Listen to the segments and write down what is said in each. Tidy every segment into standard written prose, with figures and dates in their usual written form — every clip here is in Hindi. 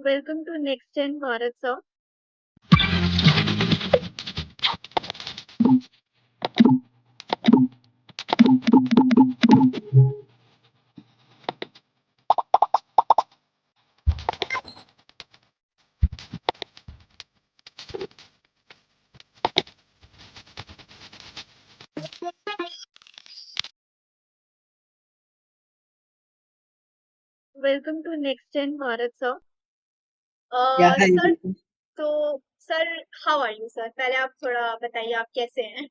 Welcome to Next Gen Bharat sir. Welcome to Next Gen Bharat sir. Yeah, hi. Sir तो sir how are you sir? पहले आप थोड़ा बताइए आप कैसे हैं?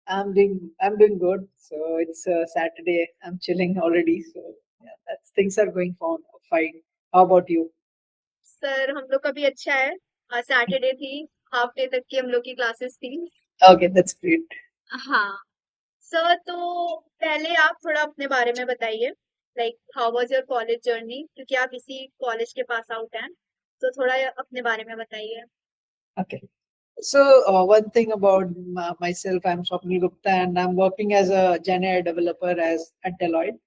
I'm doing good. So it's Saturday. I'm chilling already. So yeah, that's things are going on fine. How about you? Sir हम लोग का भी अच्छा है। आज सैटरडे थी, हाफ डे तक की हम लोग की क्लासेस थी। Okay, that's great. हाँ सर, तो पहले आप थोड़ा अपने बारे में बताइए, like how was your college journey, क्योंकि आप इसी कॉलेज के पास आउट हैं, तो थोड़ा अपने बारे में बताइए। Okay. So one thing about myself, I'm Swapnil Gupta, and I'm working as a Gen AI developer as at Deloitte.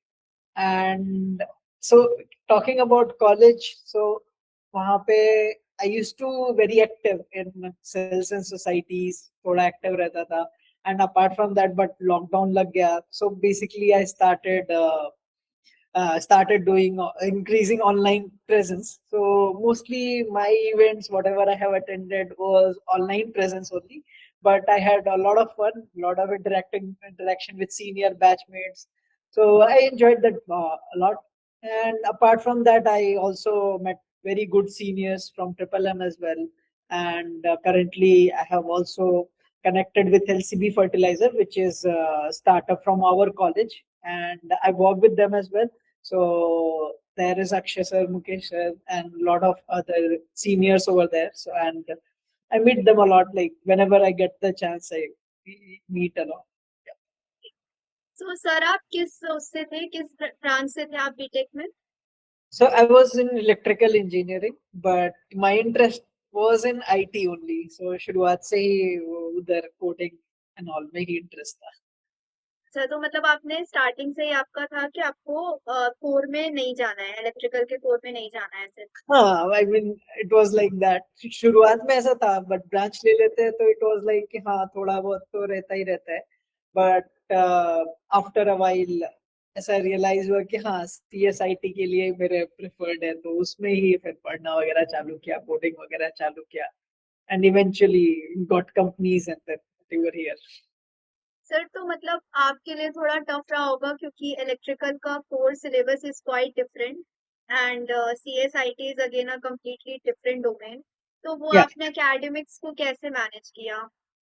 And so talking about college, so वहाँ पे I used to very active in cells and societies, थोड़ा active रहता था. And apart from that, but lockdown लग गया. So basically, I started doing increasing online presence. So mostly my events, whatever I have attended, was online presence only. But I had a lot of fun, a lot of interaction with senior batchmates. So I enjoyed that a lot. And apart from that, I also met very good seniors from Triple M as well. And currently, I have also connected with LCB Fertilizer, which is a startup from our college, and I work with them as well. So there is Akshay sir, Mukesh sir, and a lot of other seniors over there. So and I meet them a lot. Like whenever I get the chance, we meet a lot. तो सर आप किस उससे थे, किस ब्रांच से थे आप बीटेक में? So I was in electrical engineering, but my interest was in IT only. So शुरुआत से ही वो उधर coding and all में ही interest था. अच्छा, तो मतलब आपने स्टार्टिंग से ही आपका था कि आपको कोर में नहीं जाना है, इलेक्ट्रिकल के कोर में नहीं जाना है सिर्फ? हाँ, I mean it was like that. शुरुआत में ऐसा था, बट ब्रांच ले लेते हैं तो इट वाज लाइक कि हाँ थोड़ा बहुत तो रहता ही रहता है. बट आफ्टर अ वाइल ऐसा रियलाइज हुआ कि हाँ सीएसआईटी के लिए मेरे प्रेफर्ड है, तो उसमें ही फिर पढ़ना वगैरह चालू किया, कोडिंग वगैरह चालू किया. And eventually got companies and then we were here. Sir तो मतलब आपके लिए थोड़ा टफ रहा होगा, क्योंकि इलेक्ट्रिकल का core syllabus is quite different and CSIT is again a completely different domain. तो वो या आपने एकेडमिक्स को कैसे मैनेज किया?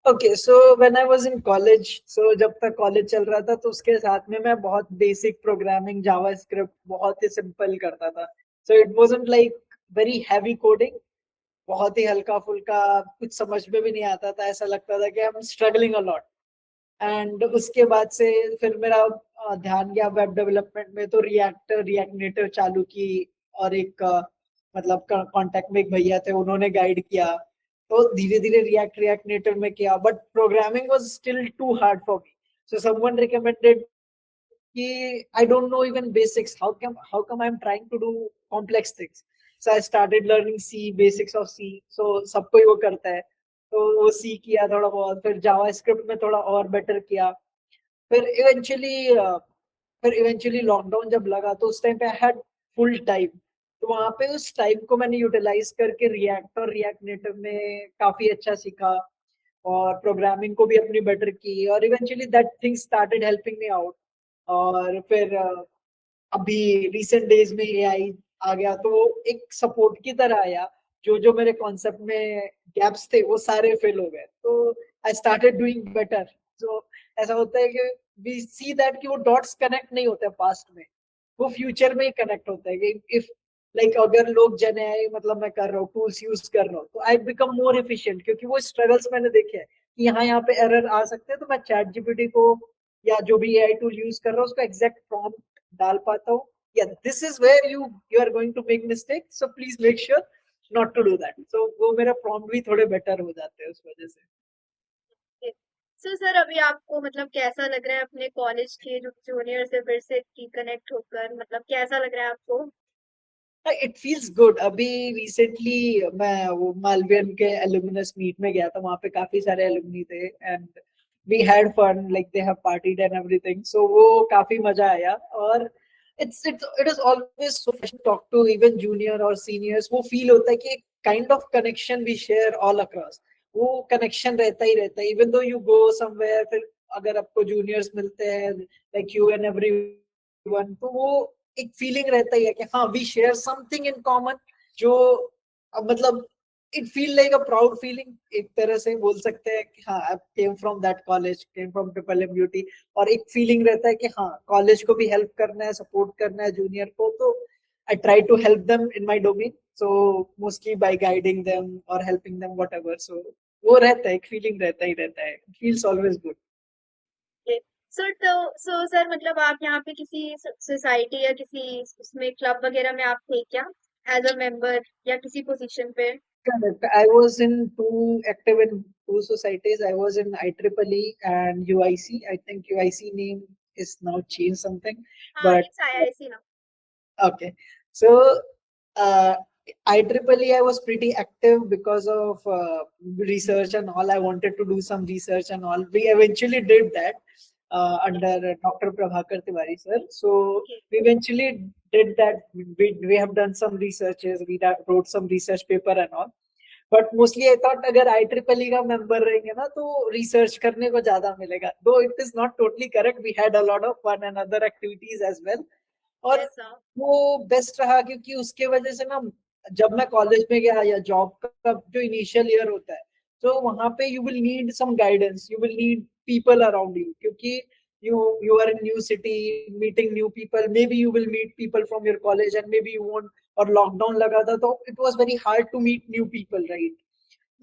Okay, so when I was in college, so जब तक कॉलेज चल रहा था तो उसके साथ में मैं बहुत बेसिक प्रोग्रामिंग, जावास्क्रिप्ट बहुत ही सिंपल करता था. So it wasn't like very heavy coding. बहुत ही हल्का फुल्का, कुछ समझ में भी नहीं आता था, ऐसा लगता था कि I am struggling a lot. And उसके बाद से फिर मेरा ध्यान गया वेब डेवलपमेंट में, तो रिएक्ट नेटिव चालू की. और एक मतलब कांटेक्ट में एक भैया थे, उन्होंने गाइड किया. तो धीरे धीरे रिएक्ट नेटिव में किया, but programming was still too hard for me. So someone recommended कि I don't know even basics, how come I am trying to do complex things. So I started learning C, basics of C. So सब कोई वो करता है, तो वो सी किया थोड़ा बहुत, फिर जावास्क्रिप्ट में थोड़ा और बेटर किया. फिर इवेंचुअली फिर इवेंचुअली लॉकडाउन जब लगा तो उस टाइम पे आई हैड फुल टाइम. तो वहां पे उस टाइम को मैंने यूटिलाइज करके रिएक्ट और रिएक्ट नेटिव में काफी अच्छा सीखा, और प्रोग्रामिंग को भी अपनी बेटर की, और eventually that thing started helping me out. और फिर अभी रिसेंट डेज में एआई आ गया, तो वो एक सपोर्ट की तरह आया. जो जो मेरे कॉन्सेप्ट में गैप्स थे वो सारे फिल हो गए, तो आई स्टार्टेड डूइंग बेटर. सो ऐसा होता है कि वी सी दैट कि वो डॉट्स कनेक्ट नहीं होते पास्ट में, वो फ्यूचर में ही कनेक्ट होता है. कि इफ लाइक अगर लोग जन एआई मतलब मैं कर रहा हूँ, टूल्स यूज कर रहा हूँ, तो आई बिकम मोर एफिशिएंट, क्योंकि वो स्ट्रगल्स मैंने देखे हैं कि यहाँ पे एरर आ सकते हैं, तो मैं चैट जीपीटी को या जो भी एआई टूल यूज कर रहा हूँ उसको एग्जैक्ट प्रॉम्प्ट डाल पाता हूँ. या this is where you are going to make mistake, so please make sure not to do that. So वो मेरा प्रॉम्प्ट भी थोड़े बेटर हो जाते हैं उस वजह से. सो सर अभी आपको मतलब कैसा लग रहा है अपने कॉलेज के जो जूनियर से फिर से कनेक्ट होकर, मतलब कैसा लग रहा है आपको? It feels good. अभी रिसेंटली मैं वो मालवियन के एलुमिनस मीट में गया था, वहां पे काफी सारे एलुमनी थे and we had fun, like they have partied and everything, so वो काफी मजा आया। और it is always so fresh to talk to even junior और सीनियर्स। वो फील होता है कि kind of connection we share all across, वो कनेक्शन रहता ही रहता है even though you go somewhere. फिर अगर आपको जूनियर्स मिलते हैं लाइक यू एंड एवरीवन, तो वो एक फीलिंग रहता ही है कि हाँ we share something in common, जो मतलब it feel like a proud feeling, एक तरह से बोल सकते हैं कि हाँ I came from that college, came from triple M UT. और एक फीलिंग रहता है कि हाँ कॉलेज को भी हेल्प करना है, सपोर्ट करना है जूनियर को, तो I try to help them in my domain, so mostly by guiding them और हेल्पिंग देम व्हाटएवर। सो वो रहता है, एक फीलिंग रहता ही रहता है, it feels always good. So sir मतलब आप यहाँ पे किसी सोसाइटी या किसी उसमें क्लब वगैरह में आप थे क्या, एज अ मेंबर या किसी पोजीशन पे? Correct. I was in two active in two societies. I was in IEEE and UIC. I think UIC name is now changed something, हाँ, but इट्स आईआईसी ना। okay. So uh, IEEE I was pretty active because of research and all. I wanted to do some research and all. We eventually did that under Dr. Prabhakar Tiwari sir. So okay. we eventually did that. We have done some researches. Wrote some research paper and all. But mostly I thought अगर IEEE का मेंबर रहेंगे ना तो रिसर्च करने को ज्यादा मिलेगा, though it is not totally correct, we had a lot of fun and other activities as well. और ऐसा। वो बेस्ट रहा क्योंकि उसके वजह से ना जब मैं कॉलेज में गया या जॉब का जो इनिशियल ईयर होता है, तो वहां पे you will need some guidance, you will need people around you, क्योंकि you are in new city, meeting new people, maybe you will meet people from your college and maybe you won't। और लॉकडाउन लगा था तो it was very hard to meet new people, right?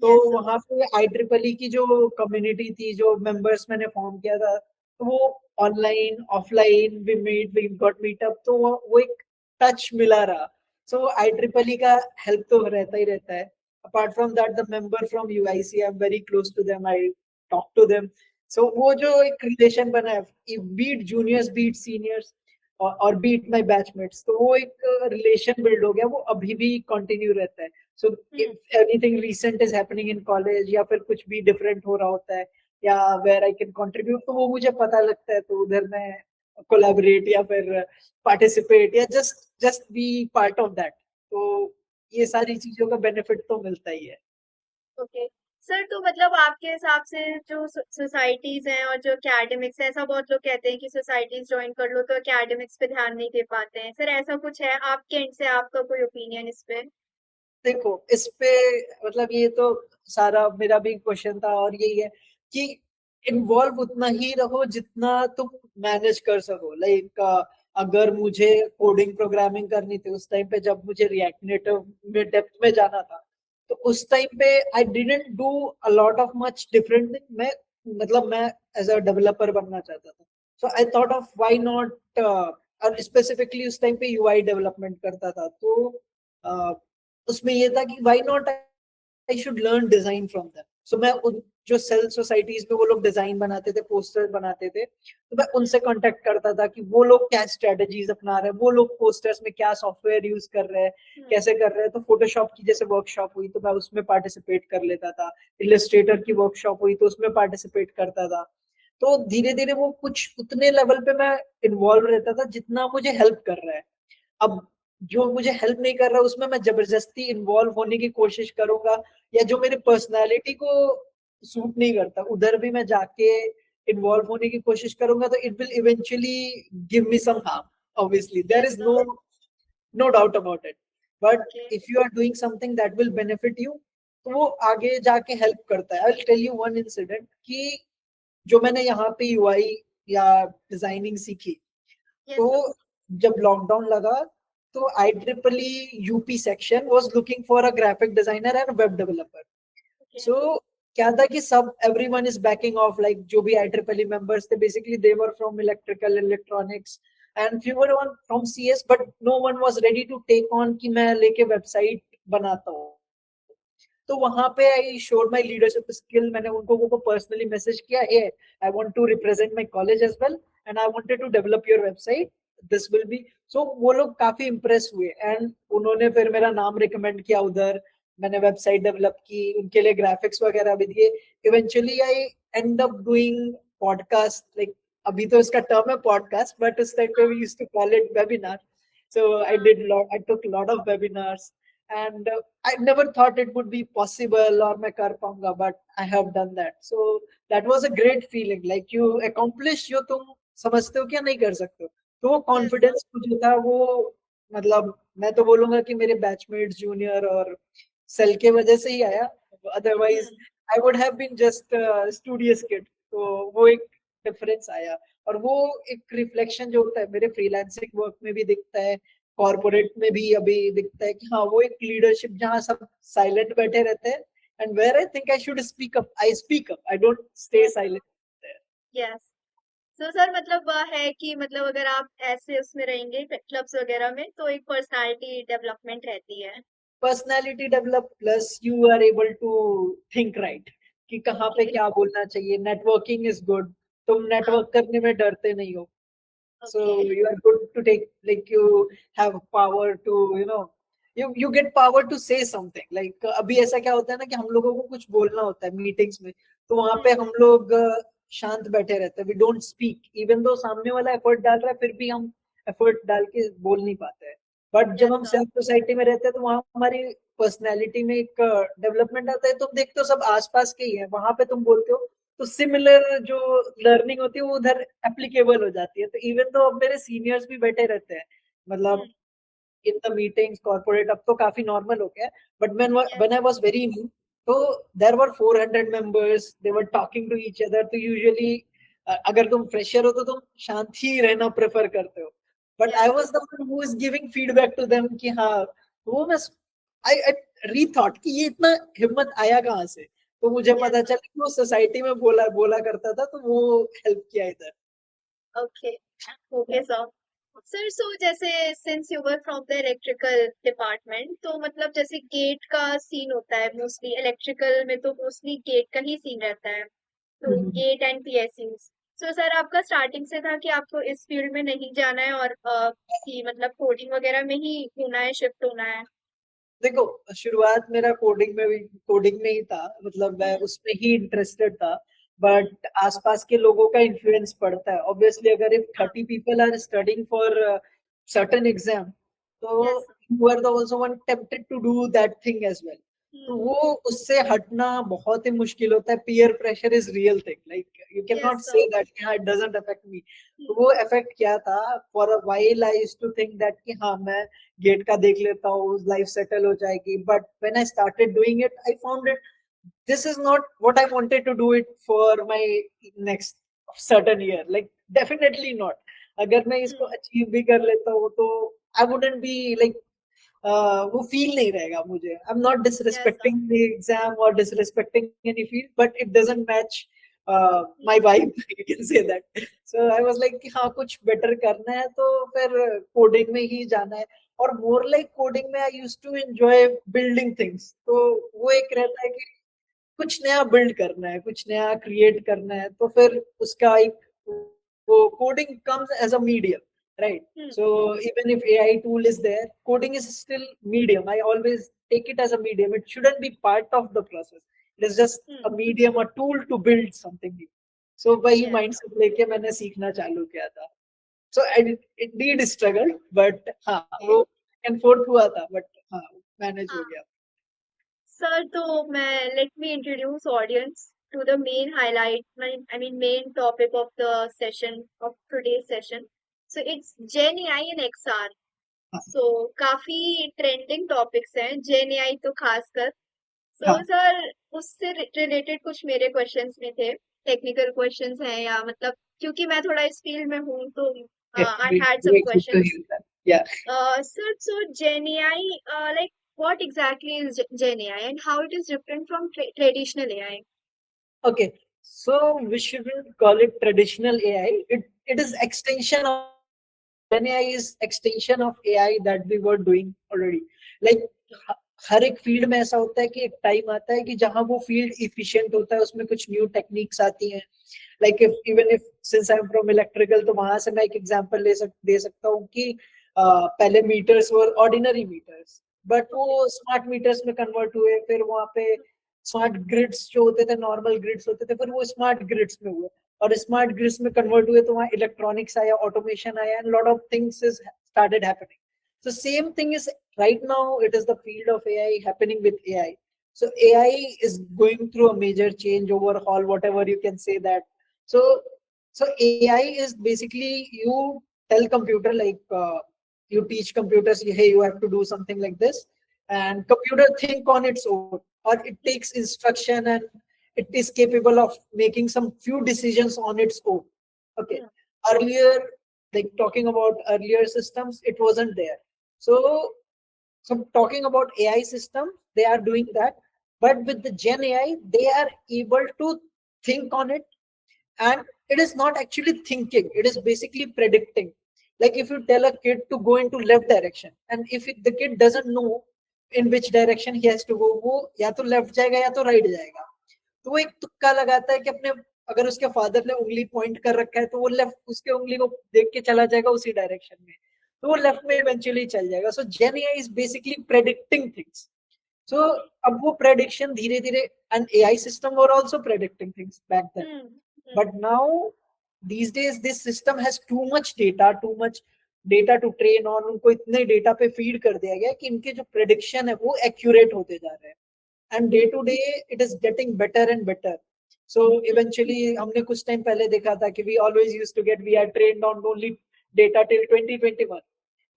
तो यस सर। वहां पे IEEE की जो कम्युनिटी थी, जो मेंबर्स मैंने फॉर्म किया था, तो वो online offline we got meetup, तो वो एक टच मिला रहा। सो IEEE का हेल्प तो रहता ही रहता है। Apart from that the member from UIC I am very close to them, I talk to them. So वो जो एक रिलेशन बना है, बीट जूनियर्स बीट सीनियर्स और बीट माय बैचमेट्स, तो वो एक रिलेशन बिल्ड हो गया, वो अभी भी कंटिन्यू रहता है। So if anything recent is happening in college या फिर कुछ भी डिफरेंट हो रहा होता है या वेयर आई कैन कंट्रीब्यूट, तो वो मुझे पता लगता है, तो उधर मैं कोलैबोरेट या फिर पार्टिसिपेट या just just be part of that. तो ये सारी चीजों का बेनिफिट तो मिलता ही है। ओके सर, तो मतलब आपके हिसाब से जो सोसाइटीज हैं और जो एकेडमिक्स है, ऐसा बहुत लोग कहते हैं कि सोसाइटीज ज्वाइन कर लो तो एकेडमिक्स पे ध्यान नहीं दे पाते हैं, सर ऐसा कुछ है आपके एंड से? आपका कोई ओपिनियन इस पे? देखो इस पे मतलब ये तो सारा मेरा भी क्वेश्चन था और यही है कि इन्वॉल्व उतना ही रहो जितना तुम मैनेज कर सको। लाइक अगर मुझे कोडिंग प्रोग्रामिंग करनी थी उस टाइम पे, जब मुझे रिएक्ट नेटिव में डेप्थ में जाना था, तो उस टाइम पे I didn't do a lot of much different thing. मैं मतलब मैं एज अ डेवलपर बनना चाहता था, so I thought of why not. और स्पेसिफिकली उस टाइम पे UI डेवलपमेंट करता था, तो उसमें ये था कि why not I should learn design from them. So मैं उन जो सेल सोसाइटीज में वो लोग डिजाइन बनाते थे, पोस्टर बनाते थे, तो मैं उनसे कांटेक्ट करता था कि वो लोग क्या स्ट्रेटजीज अपना रहे हैं, वो लोग पोस्टर्स में क्या सॉफ्टवेयर यूज कर रहे हैं, कैसे कर रहे हैं। तो फोटोशॉप की जैसे वर्कशॉप हुई तो मैं उसमें पार्टिसिपेट कर लेता था, इलस्ट्रेटर की वर्कशॉप हुई तो उसमें पार्टिसिपेट करता था। तो धीरे धीरे वो कुछ उतने लेवल पे मैं इन्वॉल्व रहता था जितना मुझे हेल्प कर रहा है। अब जो मुझे हेल्प नहीं कर रहा उसमें मैं जबरदस्ती इन्वॉल्व होने की कोशिश करूंगा, या जो मेरी पर्सनालिटी को सूट नहीं करता उधर भी मैं जाके इन्वॉल्व होने की कोशिश करूंगा, तो it will eventually give me some harm. Obviously there yes is sir. No doubt about it, but okay. If you are doing something that will benefit you, तो वो आगे जाके हेल्प करता है। I will tell you one incident कि जो मैंने यहाँ पे UI या डिजाइनिंग सीखी, यस तो सर। जब लॉकडाउन लगा तो IEEE UP section was looking for a graphic designer and web developer. Okay. So क्या था कि सब everyone is backing off, like जो भी IEEE मेंबर्स थे basically they were from electrical electronics and few were one from CS, but no one was ready to take on कि मैं लेके वेबसाइट बनाता हूँ। तो वहां पे I showed my leadership skill, मैंने उनको को पर्सनली मैसेज किया, hey, I want to represent my college as well and I wanted to develop your website, this will be, so वो लोग काफी इम्प्रेस हुए एंड उन्होंने फिर मेरा नाम रिकमेंड किया उधर। मैंने वेबसाइट डेवलप की, उनके लिए ग्राफिक्स वगैरह भी दिए। Eventually I end up doing podcast, like अभी तो इसका टर्म है पॉडकास्ट, बट उस टाइम पे we used to call it webinar. So हाँ I took a lot of webinars, and I never thought it would be possible or मैं कर पाऊंगा, but I have done that. So that was a great feeling, like you accomplish जो तुम समझते हो क्या नहीं कर सकते हो। तो वो यस सर। कॉन्फिडेंस जो था वो, मतलब मैं तो बोलूंगा कि मेरे बैचमेट्स, जूनियर और सेल के वजह से ही आया। Otherwise I would have been just studious kid. तो वो एक डिफरेंस आया, और वो एक रिफ्लेक्शन जो होता है मेरे फ्रीलांसिंग वर्क में भी दिखता है, कॉर्पोरेट में भी अभी दिखता है कि हाँ वो एक लीडरशिप जहाँ सब साइलेंट बैठे रहते हैं, and where I think I should speak up, I don't stay yes silent. Yes. तो सर मतलब है कि मतलब अगर आप ऐसे उसमें रहेंगे क्लब्स वगैरह में तो एक पर्सनालिटी डेवलपमेंट रहती है। Personality develop plus you are able to think right, कि कहाँ पे ओके। क्या बोलना चाहिए। नेटवर्किंग इज गुड, तुम हाँ। नेटवर्क करने में डरते नहीं हो। So okay. you are good to take, like you have power to, you get power to say something. Like अभी ऐसा क्या होता है ना कि हम लोगों को कुछ बोलना होता है मीटिंग्स में, तो वहां पे हम लोग शांत बैठे रहते हैं, we don't speak even though सामने वाला एफर्ट डाल रहा है, फिर भी हम एफर्ट डाल के बोल नहीं पाते हैं। बट जब यस हम सर। सेल्फ सोसाइटी में रहते हैं तो वहां हमारी पर्सनैलिटी में एक डेवलपमेंट आता है। तुम देखते हो सब आसपास के ही है, वहां पे तुम बोलते हो तो सिमिलर जो लर्निंग होती है वो उधर एप्लीकेबल हो जाती है। तो इवन तो अब मेरे सीनियर्स भी बैठे रहते हैं, मतलब इन द मीटिंग्स कॉर्पोरेट, अब तो काफी नॉर्मल हो गया है, but yes when I was very new, तो there were 400 members, they were talking to each other. तो यूजुअली अगर तुम फ्रेशर हो तो तुम शांत ही रहना प्रेफर करते हो, but I yes was the one who is giving feedback to them कि हाँ वो मैं आई रीथॉट कि ये इतना हिम्मत आया कहाँ से। तो मुझे यस पता सर। चला कि वो सोसाइटी में बोला बोला करता था, तो वो हेल्प किया इधर। Okay. Okay sir. Sir so जैसे since you were from the electrical department तो मतलब जैसे गेट का सीन होता है मोस्टली इलेक्ट्रिकल में तो मोस्टली गेट का ही सीन रहता है। तो हम्म। GATE and PSUs. So sir आपका स्टार्टिंग से था कि आपको इस फील्ड में नहीं जाना है और कि मतलब कोडिंग वगैरह में ही होना है शिफ्ट होना है। देखो, शुरुआत मेरा कोडिंग में ही था, मतलब मैं उसमें ही इंटरेस्टेड था। बट आसपास के लोगों का इन्फ्लुएंस पड़ता है ऑब्वियसली। अगर इफ हाँ। 30 people are studying for certain exam, तो yes. You are the also one tempted to do that thing as well. तो वो उससे हटना बहुत ही मुश्किल होता है। Peer pressure is real thing, like you can yes not sir. Say that हाँ इट डजंट अफेक्ट मी। तो वो इफेक्ट क्या था, for a while I used to think that कि हाँ मैं गेट का देख लेता हूँ, लाइफ सेटल हो जाएगी। But when I started doing it I found it this is not what I wanted to do it for my next certain year, like definitely not। अगर मैं इसको अचीव भी कर लेता हूँ तो आई वुडंट बी लाइक, वो फील नहीं रहेगा मुझे। I am not yes sir. Disrespecting the exam और disrespecting any field, but it doesn't match my vibe, you can say that. So I was like कि हाँ कुछ बेटर करना है तो फिर कोडिंग में ही जाना है। और मोर लाइक कोडिंग में I used to enjoy building things. तो वो एक रहता है कि कुछ नया बिल्ड करना है, कुछ नया क्रिएट करना है, तो फिर उसका एक वो coding comes as a medium, right. So even if AI tool is there, coding is still medium. I always take it as a medium, it shouldn't be part of the process, it is just a medium, a tool to build something new. So वही यस। माइंडसेट लेके मैंने सीखना चालू किया था। So it need struggle, but हाँ वो एंड फोर्थ हुआ था, बट हाँ मैनेज हो गया। सर तो मैं let me introduce audience to the main highlight I mean main topic of the session of today session. So it's gen AI and XR. हाँ सो काफी ट्रेंडिंग टॉपिक्स हैं जेन एआई तो खासकर। सो हाँ सर उससे रिलेटेड कुछ मेरे क्वेश्चंस भी थे टेक्निकल क्वेश्चंस हैं या मतलब क्योंकि मैं थोड़ा इस फील्ड में हूँ तो yeah, I we, had some we good to questions. hear that. Yeah. Sir, so Gen AI, like what exactly is Gen AI and how it is different from traditional AI? Okay. So we shouldn't call it traditional AI. It is extension of Gen AI is extension of AI that we were doing already. Like हर एक फील्ड में ऐसा होता है कि एक टाइम आता है कि जहां वो फील्ड इफिशिएंट होता है, उसमें कुछ न्यू टेक्निक्स आती हैं, Like if since I'm from electrical, तो वहां से मैं एक example दे सकता हूँ कि पहले meters were ordinary meters, but वो smart meters में convert हुए, फिर वहाँ पे स्मार्ट ग्रिड्स जो होते थे, नॉर्मल ग्रिड्स होते थे, फिर वो स्मार्ट ग्रिड्स में हुए, और स्मार्ट ग्रिड्स में कन्वर्ट हुए तो वहाँ इलेक्ट्रॉनिक्स आया, ऑटोमेशन आया, and lot of things is started happening. So same thing is right now, it is the field of AI happening with AI. So AI is going through a major change, overhaul, whatever you can say that. So so AI is basically, you tell computer like, you teach computers, hey, you have to do something like this, and computer think on its own, or it takes instruction, and it is capable of making some few decisions on its own. Okay. Earlier, like talking about earlier systems, it wasn't there. So talking about AI systems, they are doing that, but with the Gen AI, they are able to think on it, and it is not actually thinking, it is basically predicting. Like if you tell a kid to go into left direction, and if the kid doesn't know in which direction he has to go, वो या तो लेफ्ट जाएगा या तो राइट जाएगा, तो वो एक तुक्का लगाता है कि अपने, अगर उसके फादर ने उंगली पॉइंट कर रखा है तो वो लेफ्ट उसके उंगली को देख के चला जाएगा उसी डायरेक्शन में, तो वो लेफ्ट में इवेंचुअली चल जाएगा. So gen AI is basically predicting things. So अब वो prediction धीरे धीरे, and AI system were also predicting things back then. But now these days this system has too much data to train on. उनको इतने data पे feed कर दिया गया कि इनके जो prediction है वो accurate होते जा रहे हैं, and day to day it is getting better and better. So eventually हमने कुछ time पहले देखा था कि we always used to get, we are trained on only data till 2021.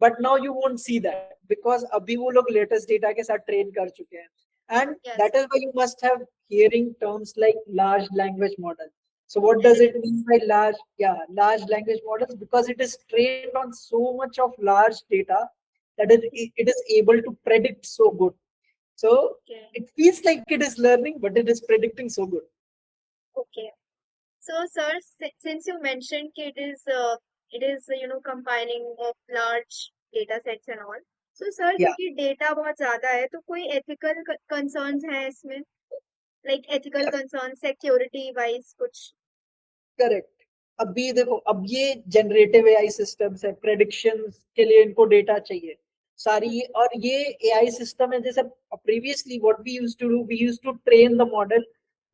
But now you won't see that, because अभी वो लोग latest data के साथ train कर चुके हैं, and that is why you must have hearing terms like large language model. So what does it mean by large language models? Because it is trained on so much of large data that it is able to predict so good. So it feels like it is learning, but it is predicting so good. Okay. So, sir, since you mentioned it is compiling of large data sets and all. So, sir, क्योंकि data बहुत ज़्यादा है, तो कोई ethical concerns हैं इसमें? Like ethical concerns, security wise कुछ? Correct. अभी देखो, अब ये जनरेटिव एआई सिस्टम्स है, प्रेडिक्शंस के लिए इनको डेटा चाहिए सारी, और ये एआई सिस्टम है, जैसे previously what we used to do, we used to train the model,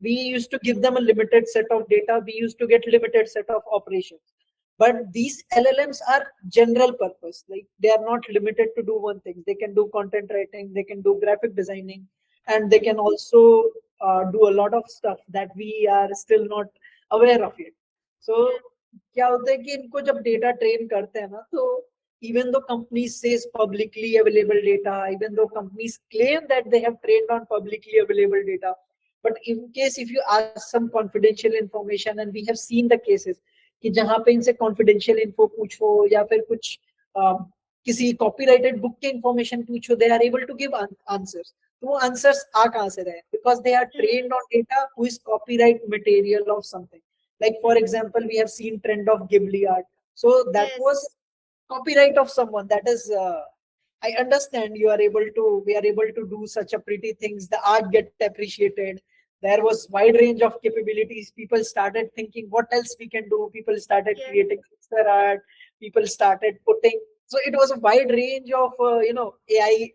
we used to give them a limited set of data, we used to get limited set of operations. But these LLMs are general purpose, like they are not limited to do one thing. They can do content writing, they can do graphic designing, and they can also do a lot of stuff that we are still not aware of it. So क्या होता है कि इनको जब डेटा ट्रेन करते हैं ना, तो even though companies says publicly available data, even though companies claim that they have trained on publicly available data, but in case if you ask some confidential information, and we have seen the cases कि जहाँ पे इनसे confidential info पूछो या फिर कुछ किसी copyrighted book के information पूछो, they are able to give answers. तो वो answers आ कहाँ से रहे? Because they are trained on data who is copyright material of something. Like for example, we have seen trend of Ghibli art. So that was copyright of someone. That is, I understand we are able to do such a pretty things. The art get appreciated. There was wide range of capabilities. People started thinking what else we can do. People started creating their art. People started putting. So it was a wide range of AI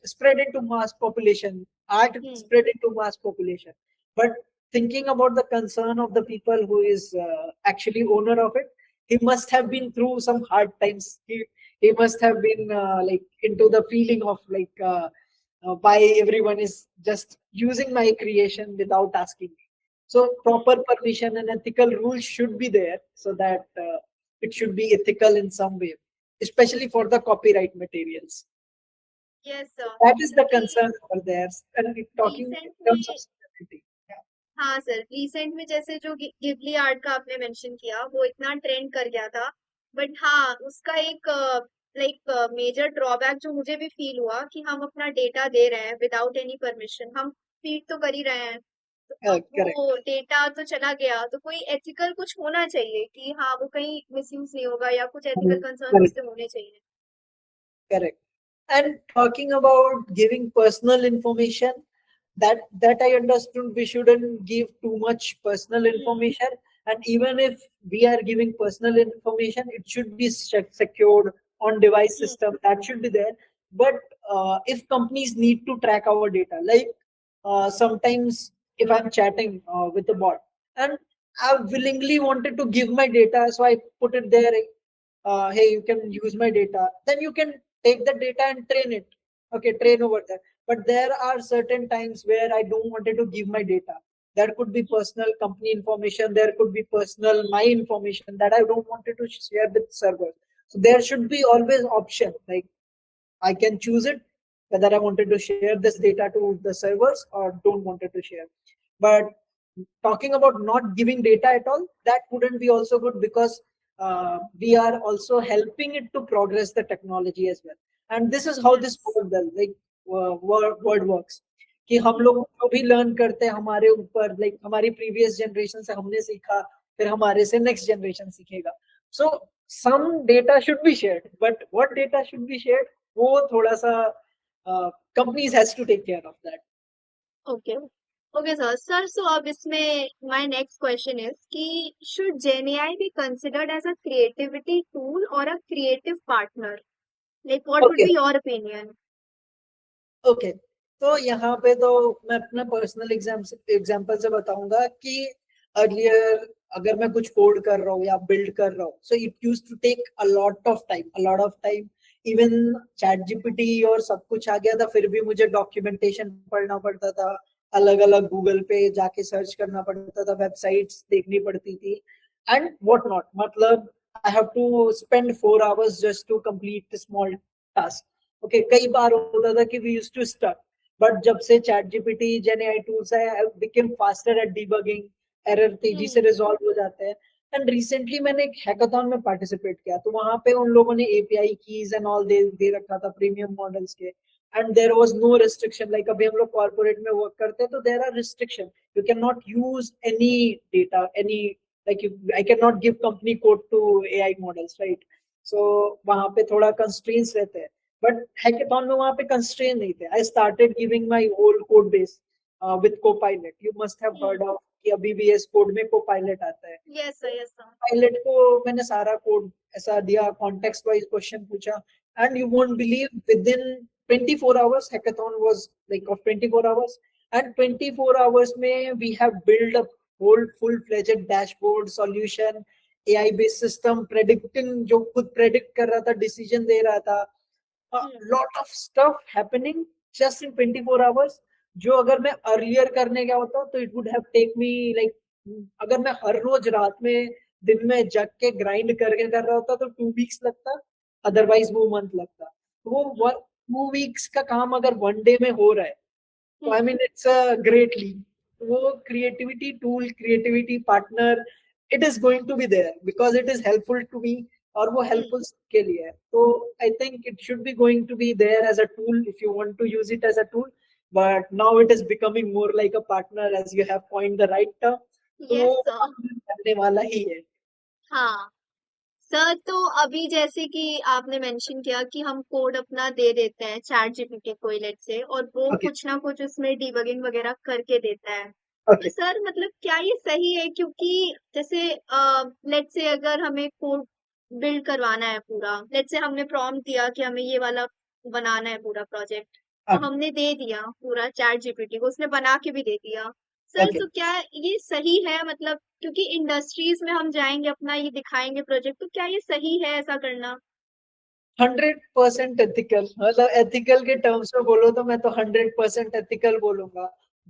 spread into mass population. Art spread into mass population. But thinking about the concern of the people who is actually owner of it, he must have been through some hard times. He must have been like into the feeling of like why everyone is just using my creation without asking me. So proper permission and ethical rules should be there, so that it should be ethical in some way, especially for the copyright materials. Yes, sir. That is the concern over there. And talking in terms of security. हाँ सर, रिसेंट में जैसे जो गिबली आर्ट का आपने मेंशन किया, वो इतना ट्रेंड कर गया था. बट हाँ, उसका एक लाइक मेजर ड्रॉबैक जो मुझे भी फील हुआ कि हम अपना डेटा दे रहे हैं विदाउट एनी परमिशन, हम फीड तो कर ही रहे हैं, तो अब वो डेटा तो चला गया, तो कोई एथिकल कुछ होना चाहिए कि हाँ वो कहीं मिसयूज नहीं होगा, या कुछ एथिकल कंसर्न उससे होने चाहिए. Correct. And talking about giving personal information, that I understood, we shouldn't give too much personal information, And even if we are giving personal information, it should be secured on device system, that should be there. But if companies need to track our data, like sometimes if I'm chatting with a bot and I willingly wanted to give my data, so I put it there, hey, you can use my data, then you can take the data and train it. Okay, train over there. But there are certain times where I don't wanted to give my data. There could be personal company information, there could be personal my information that I don't wanted to share with servers. So there should be always option, like I can choose it whether I wanted to share this data to the servers or don't wanted to share. But talking about not giving data at all, that wouldn't be also good, because we are also helping it to progress the technology as well. And this is how this Yes. word well, like word works, कि हम लोग जो भी लर्न करते हैं हमारे ऊपर, लाइक हमारी प्रीवियस जनरेशन से हमने सीखा, फिर हमारे से नेक्स्ट जनरेशन सीखेगा. So some data should be shared, but what data should be shared, वो थोड़ा सा companies has to take care of that. Okay okay sir sir so अब इसमें माय नेक्स्ट क्वेश्चन इज कि should gen AI be considered as a creativity tool और a creative partner like what would okay, be your opinion okay. तो यहाँ पे तो मैं अपना पर्सनल एग्जाम्पल से बताऊंगा कि अर्लियर अगर मैं कुछ कोड कर रहा हूँ या बिल्ड कर रहा हूँ, so it use to take a lot of time. Even ChatGPT और सब कुछ आ गया था, फिर भी मुझे डॉक्यूमेंटेशन पढ़ना पड़ता था, अलग अलग गूगल पे जाके सर्च करना पड़ता था, वेबसाइट्स देखनी पड़ती थी एंड व्हाट नॉट. मतलब I have to spend 4 hours just to complete small task. Okay, कई बार होता था कि we used to stuck, but जब से ChatGPT gen AI tools है, I became faster at debugging, error तेजी से रिजॉल्व हो जाते हैं. एंड रिसेंटली मैंने एक हैकाथॉन में पार्टिसिपेट किया, तो वहां पे उन लोगों ने एपीआई कीज एंड ऑल दे रखा था प्रीमियम मॉडल्स के. And there was no restriction, like अभी हम लोग कॉर्पोरेट में वर्क करते हैं तो there are restriction, you can not use any data, any, like I can not give company code to AI models, right. So वहां पे थोड़ा कंस्ट्रेंट्स रहते हैं. बट हैकेथॉन में वहां पे कंस्ट्रेन नहीं थे. I started giving my whole code base with Copilot. You must have heard of कि अभी भी एस कोड में कोपायलट आता है. Yes sir yes sir pilot को मैंने सारा कोड ऐसा दिया, कॉन्टेक्स्ट वाइज क्वेश्चन पूछा, and you won't believe within 24 hours hackathon was like of 24 hours, and 24 hours में we have built a whole full fledged dashboard solution, AI based system, predicting, जो खुद predict कर रहा था, decision दे रहा था, a lot of stuff happening just in 24 hours. जो अगर मैं अर्लियर करने गया होता तो it would have take me like, अगर मैं हर रोज रात में दिन में जग के ग्राइंड करके कर रहा होता तो 2 weeks लगता, अदरवाइज वो मंथ लगता. वो 2 weeks का काम अगर 1 day में हो रहा है, तो I mean it's a great leap. वो creativity tool, creativity partner, it is going to be there because it is helpful to me, और वो हेल्पफुल सबके लिए है. तो I think it should be going to be there as a tool if you want to use it as a tool. But now it is becoming more like a partner, as you have coined the right term. तो यस वो सर करने वाला ही है. हाँ सर तो अभी जैसे कि आपने मेंशन किया कि हम कोड अपना दे देते हैं चैट जीपीटी को लेट से और वो ओके, कुछ ना कुछ उसमें डिबगिंग वगैरह करके देता है तो ओके. सर मतलब क्या ये सही है क्योंकि जैसे लेट से अगर हमें कोड बिल्ड करवाना है पूरा लेट से हमने प्रॉम्प्ट दिया कि हमें ये वाला बनाना है पूरा प्रोजेक्ट तो ओके, हमने दे दिया पूरा चैट जीपीटी को उसने बना के भी दे दिया सर ओके. तो क्या ये सही है मतलब क्योंकि इंडस्ट्रीज में हम जाएंगे अपना ये दिखाएंगे प्रोजेक्ट तो क्या ये सही है ऐसा करना 100% एथिकल, मतलब एथिकल के टर्म्स में बोलो तो मैं तो 100% एथिकल बोलूंगा.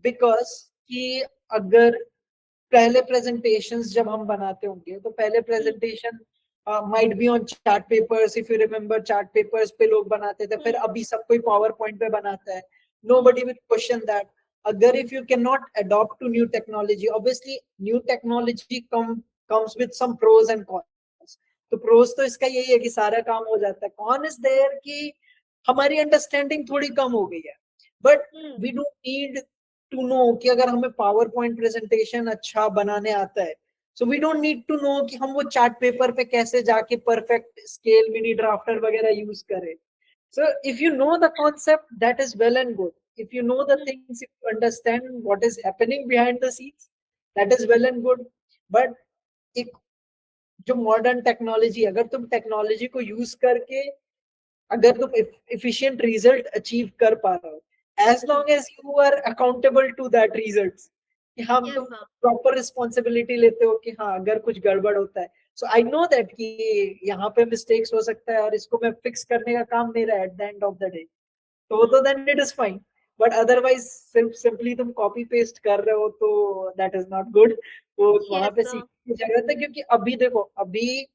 बिकॉज कि अगर पहले प्रेजेंटेशंस जब हम बनाते होंगे तो पहले presentation might be on chart papers, if you remember chart papers पे लोग बनाते थे, फिर अभी सब कोई पावर पॉइंट पे बनाता है. Nobody will question that. अगर if you can not adopt to new technology, obviously new technology comes with some pros and cons. तो प्रोज तो इसका यही है कि सारा काम हो जाता है. कॉन इज देयर कि हमारी अंडरस्टैंडिंग थोड़ी कम हो गई है. But we don't need to know कि अगर हमें पावर पॉइंट प्रेजेंटेशन अच्छा बनाने आता है, so we don't need to know कि हम वो चार्ट पेपर पे कैसे जाके परफेक्ट स्केल मिनी ड्राफ्टर वगैरह यूज करें. So if you know the concept, that is well and good. If you know the things, if you understand what is happening behind the scenes, that is well and good. But एक जो मॉडर्न टेक्नोलॉजी, अगर तुम टेक्नोलॉजी को यूज करके अगर तुम efficient रिजल्ट अचीव कर पा रहे हो, as long as you are accountable to that result, कि हम तुम यस हाँ। प्रॉपर रिस्पॉन्सिबिलिटी लेते हो कि हाँ अगर कुछ गड़बड़ होता है, सो आई नो दैट कि यहाँ पे मिस्टेक्स हो सकता है और इसको मैं फिक्स करने का काम मेरा at the end of the day, तो then it is fine. But otherwise सिर्फ सिंपली तुम कॉपी पेस्ट कर रहे हो तो दैट इज नॉट गुड। तो वहां यस पे सीखने की जरूरत है, क्योंकि अभी देखो, अभी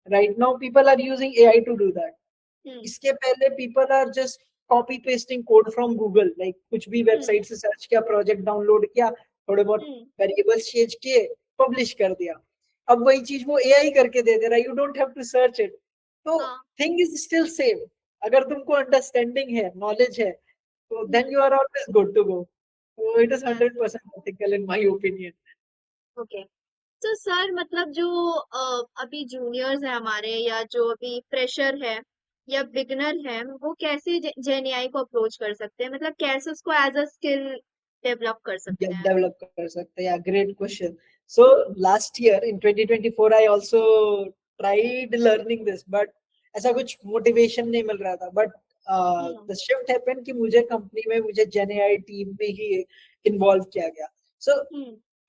right now people are using AI to do that. इसके पहले people are just copy pasting code from Google, like कुछ भी वेबसाइट से सर्च किया, प्रोजेक्ट डाउनलोड किया, थोड़े बहुत वेरिएबल्स चेंज किए, पब्लिश कर दिया। अब वही चीज वो एआई करके दे दे रहा है, you don't have to search it. तो हाँ। Thing is still same. अगर तुमको अंडरस्टैंडिंग है, नॉलेज है, तो then you are always good to go. तो it is yes 100% ethical in my opinion. Okay. तो सर मतलब जो अभी जूनियर्स हैं हमारे, या जो अभी फ्रेशर है या बिगनर है, वो कैसे जेन एआई को अप्रोच कर सकते हैं, मतलब कैसे उसको एज अ स्किल डेवलप कर सकते हैं? डेवलप कर सकते हैं, great question. So last year in 2024 I also tried learning this, but ऐसा कुछ मोटिवेशन नहीं मिल रहा था। बट द शिफ्ट हैपेंड कि मुझे कंपनी में, मुझे जेन एआई टीम में ही इन्वॉल्व किया गया। सो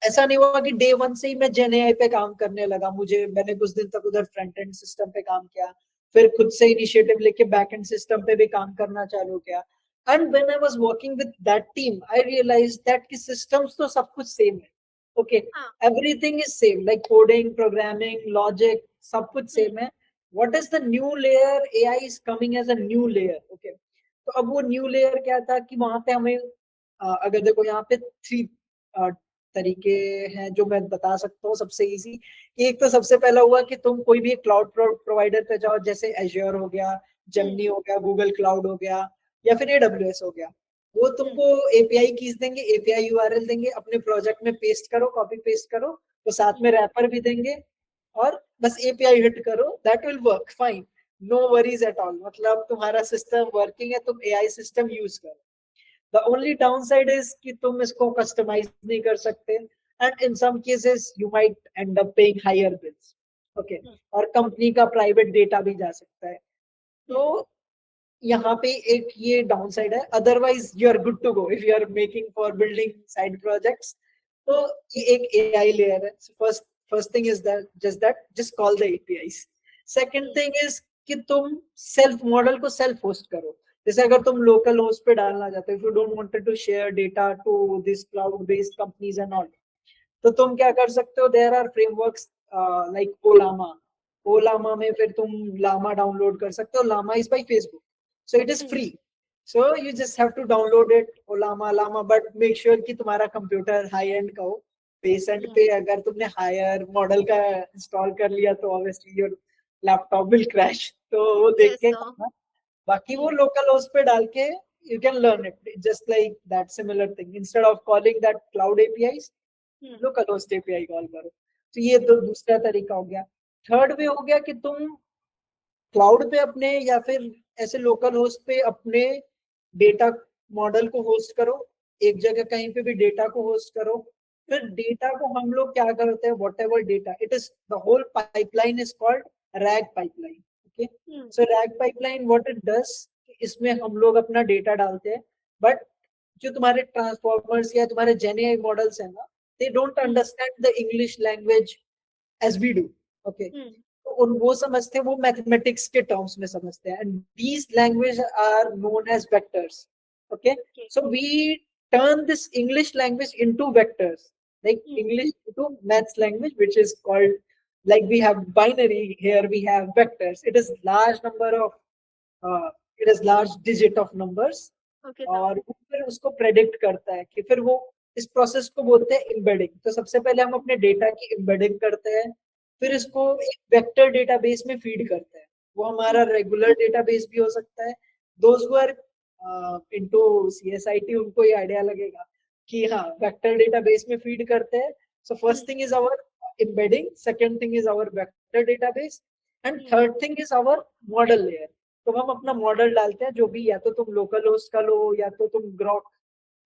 ऐसा नहीं हुआ कि डे वन से ही मैं जेन एआई पे काम करने लगा। मैंने कुछ दिन तक उधर फ्रंट एंड सिस्टम पे काम किया, फिर खुद से इनिशिएटिव लेके बैक एंड सिस्टम पे भी काम करना चालू किया। And when I was working with that team, I realized that कि systems तो सब कुछ same है. Okay, हाँ। everything is same, like coding, programming, logic, सब कुछ same है. What is the new layer? AI is coming as a new layer. Okay, तो अब वो new layer क्या था कि वहां पे हमें अगर देखो यहाँ पे 3 तरीके हैं जो मैं बता सकता हूँ सबसे इजी। एक तो सबसे पहला हुआ कि तुम कोई भी क्लाउड प्रोवाइडर पे जाओ, जैसे एज्योर हो गया, जेमिनी हो गया, गूगल क्लाउड हो गया, या फिर एडब्ल्यूएस हो गया। वो तुमको एपीआई कीज देंगे, एपीआई यूआरएल देंगे, अपने प्रोजेक्ट में पेस्ट करो, कॉपी पेस्ट करो, तो साथ में रैपर भी देंगे, और बस एपीआई हिट करो, that will work fine, no worries at all. मतलब तुम्हारा सिस्टम वर्किंग है, तुम एआई सिस्टम यूज करो। द ओनली डाउनसाइड इज कि तुम इसको कस्टमाइज नहीं कर सकते, and in some cases you might end up paying higher bills. Okay, और कंपनी का प्राइवेट डेटा भी जा सकता है। तो यहाँ पे एक ये डाउन साइड है। Otherwise you are good to go if you are making for building side projects. तो ये एक एआई लेयर है। First first thing is that just call the APIs. Second thing is कि तुम सेल्फ मॉडल को सेल्फ होस्ट करो। जैसे अगर तुम लोकल होस्ट पे डालना चाहते हो, if you don't wanted to share data to this cloud based companies and all, तो तुम क्या कर सकते हो, there are frameworks like Ollama. Ollama में फिर तुम लामा डाउनलोड कर सकते हो। Llama is by Facebook, so it is free, so you just have to download it, olama lama, but make sure कि तुम्हारा कंप्यूटर हाई एंड का हो। पेसेंट पे अगर तुमने हायर मॉडल का इंस्टॉल कर लिया तो obviously your laptop will crash, तो वो देख के करना। बाकी वो लोकल होस्ट पे डाल के you can learn it just like that similar thing, instead of calling that cloud APIs, local host API call करो। तो ये तो दूसरा तरीका हो गया। थर्ड वे हो गया कि तुम क्लाउड पे अपने, या फिर ऐसे लोकल होस्ट पे अपने डेटा मॉडल को होस्ट करो, एक जगह कहीं पे भी डेटा को होस्ट करो। फिर डेटा को हम लोग क्या करते हैं, whatever data it is, the whole pipeline is called RAG pipeline. Okay, so RAG pipeline what it does, इसमें हम लोग अपना डेटा डालते हैं, बट जो तुम्हारे ट्रांसफॉर्मर्स या तुम्हारे जेनेआई मॉडल्स हैं ना, they don't understand the English language as we do. Okay, उन वो समझते हैं, वो मैथमेटिक्स के टर्म्स में समझते हैं, and these language are known as vectors. Okay, so we turn this English language into vectors, like English into maths language, which is called, like we have binary, here we have vectors. It is large number of it is large digit of numbers. और वो फिर उसको प्रेडिक्ट करता है कि फिर वो, इस प्रोसेस को बोलते हैं एम्बेडिंग। तो सबसे पहले हम अपने डेटा की एम्बेडिंग करते हैं, फिर इसको एक वेक्टर डेटाबेस में फीड करते हैं। वो हमारा रेगुलर डेटाबेस भी हो सकता है। Those who are into CSIT, उनको ये आइडिया लगेगा कि हाँ वेक्टर डेटाबेस में फीड करते हैं। So first thing is our embedding, second thing is our vector database, and third thing is our model layer। तो हम अपना मॉडल डालते हैं, जो भी, या तो तुम लोकल होस्ट का लो, या तो तुम Grok,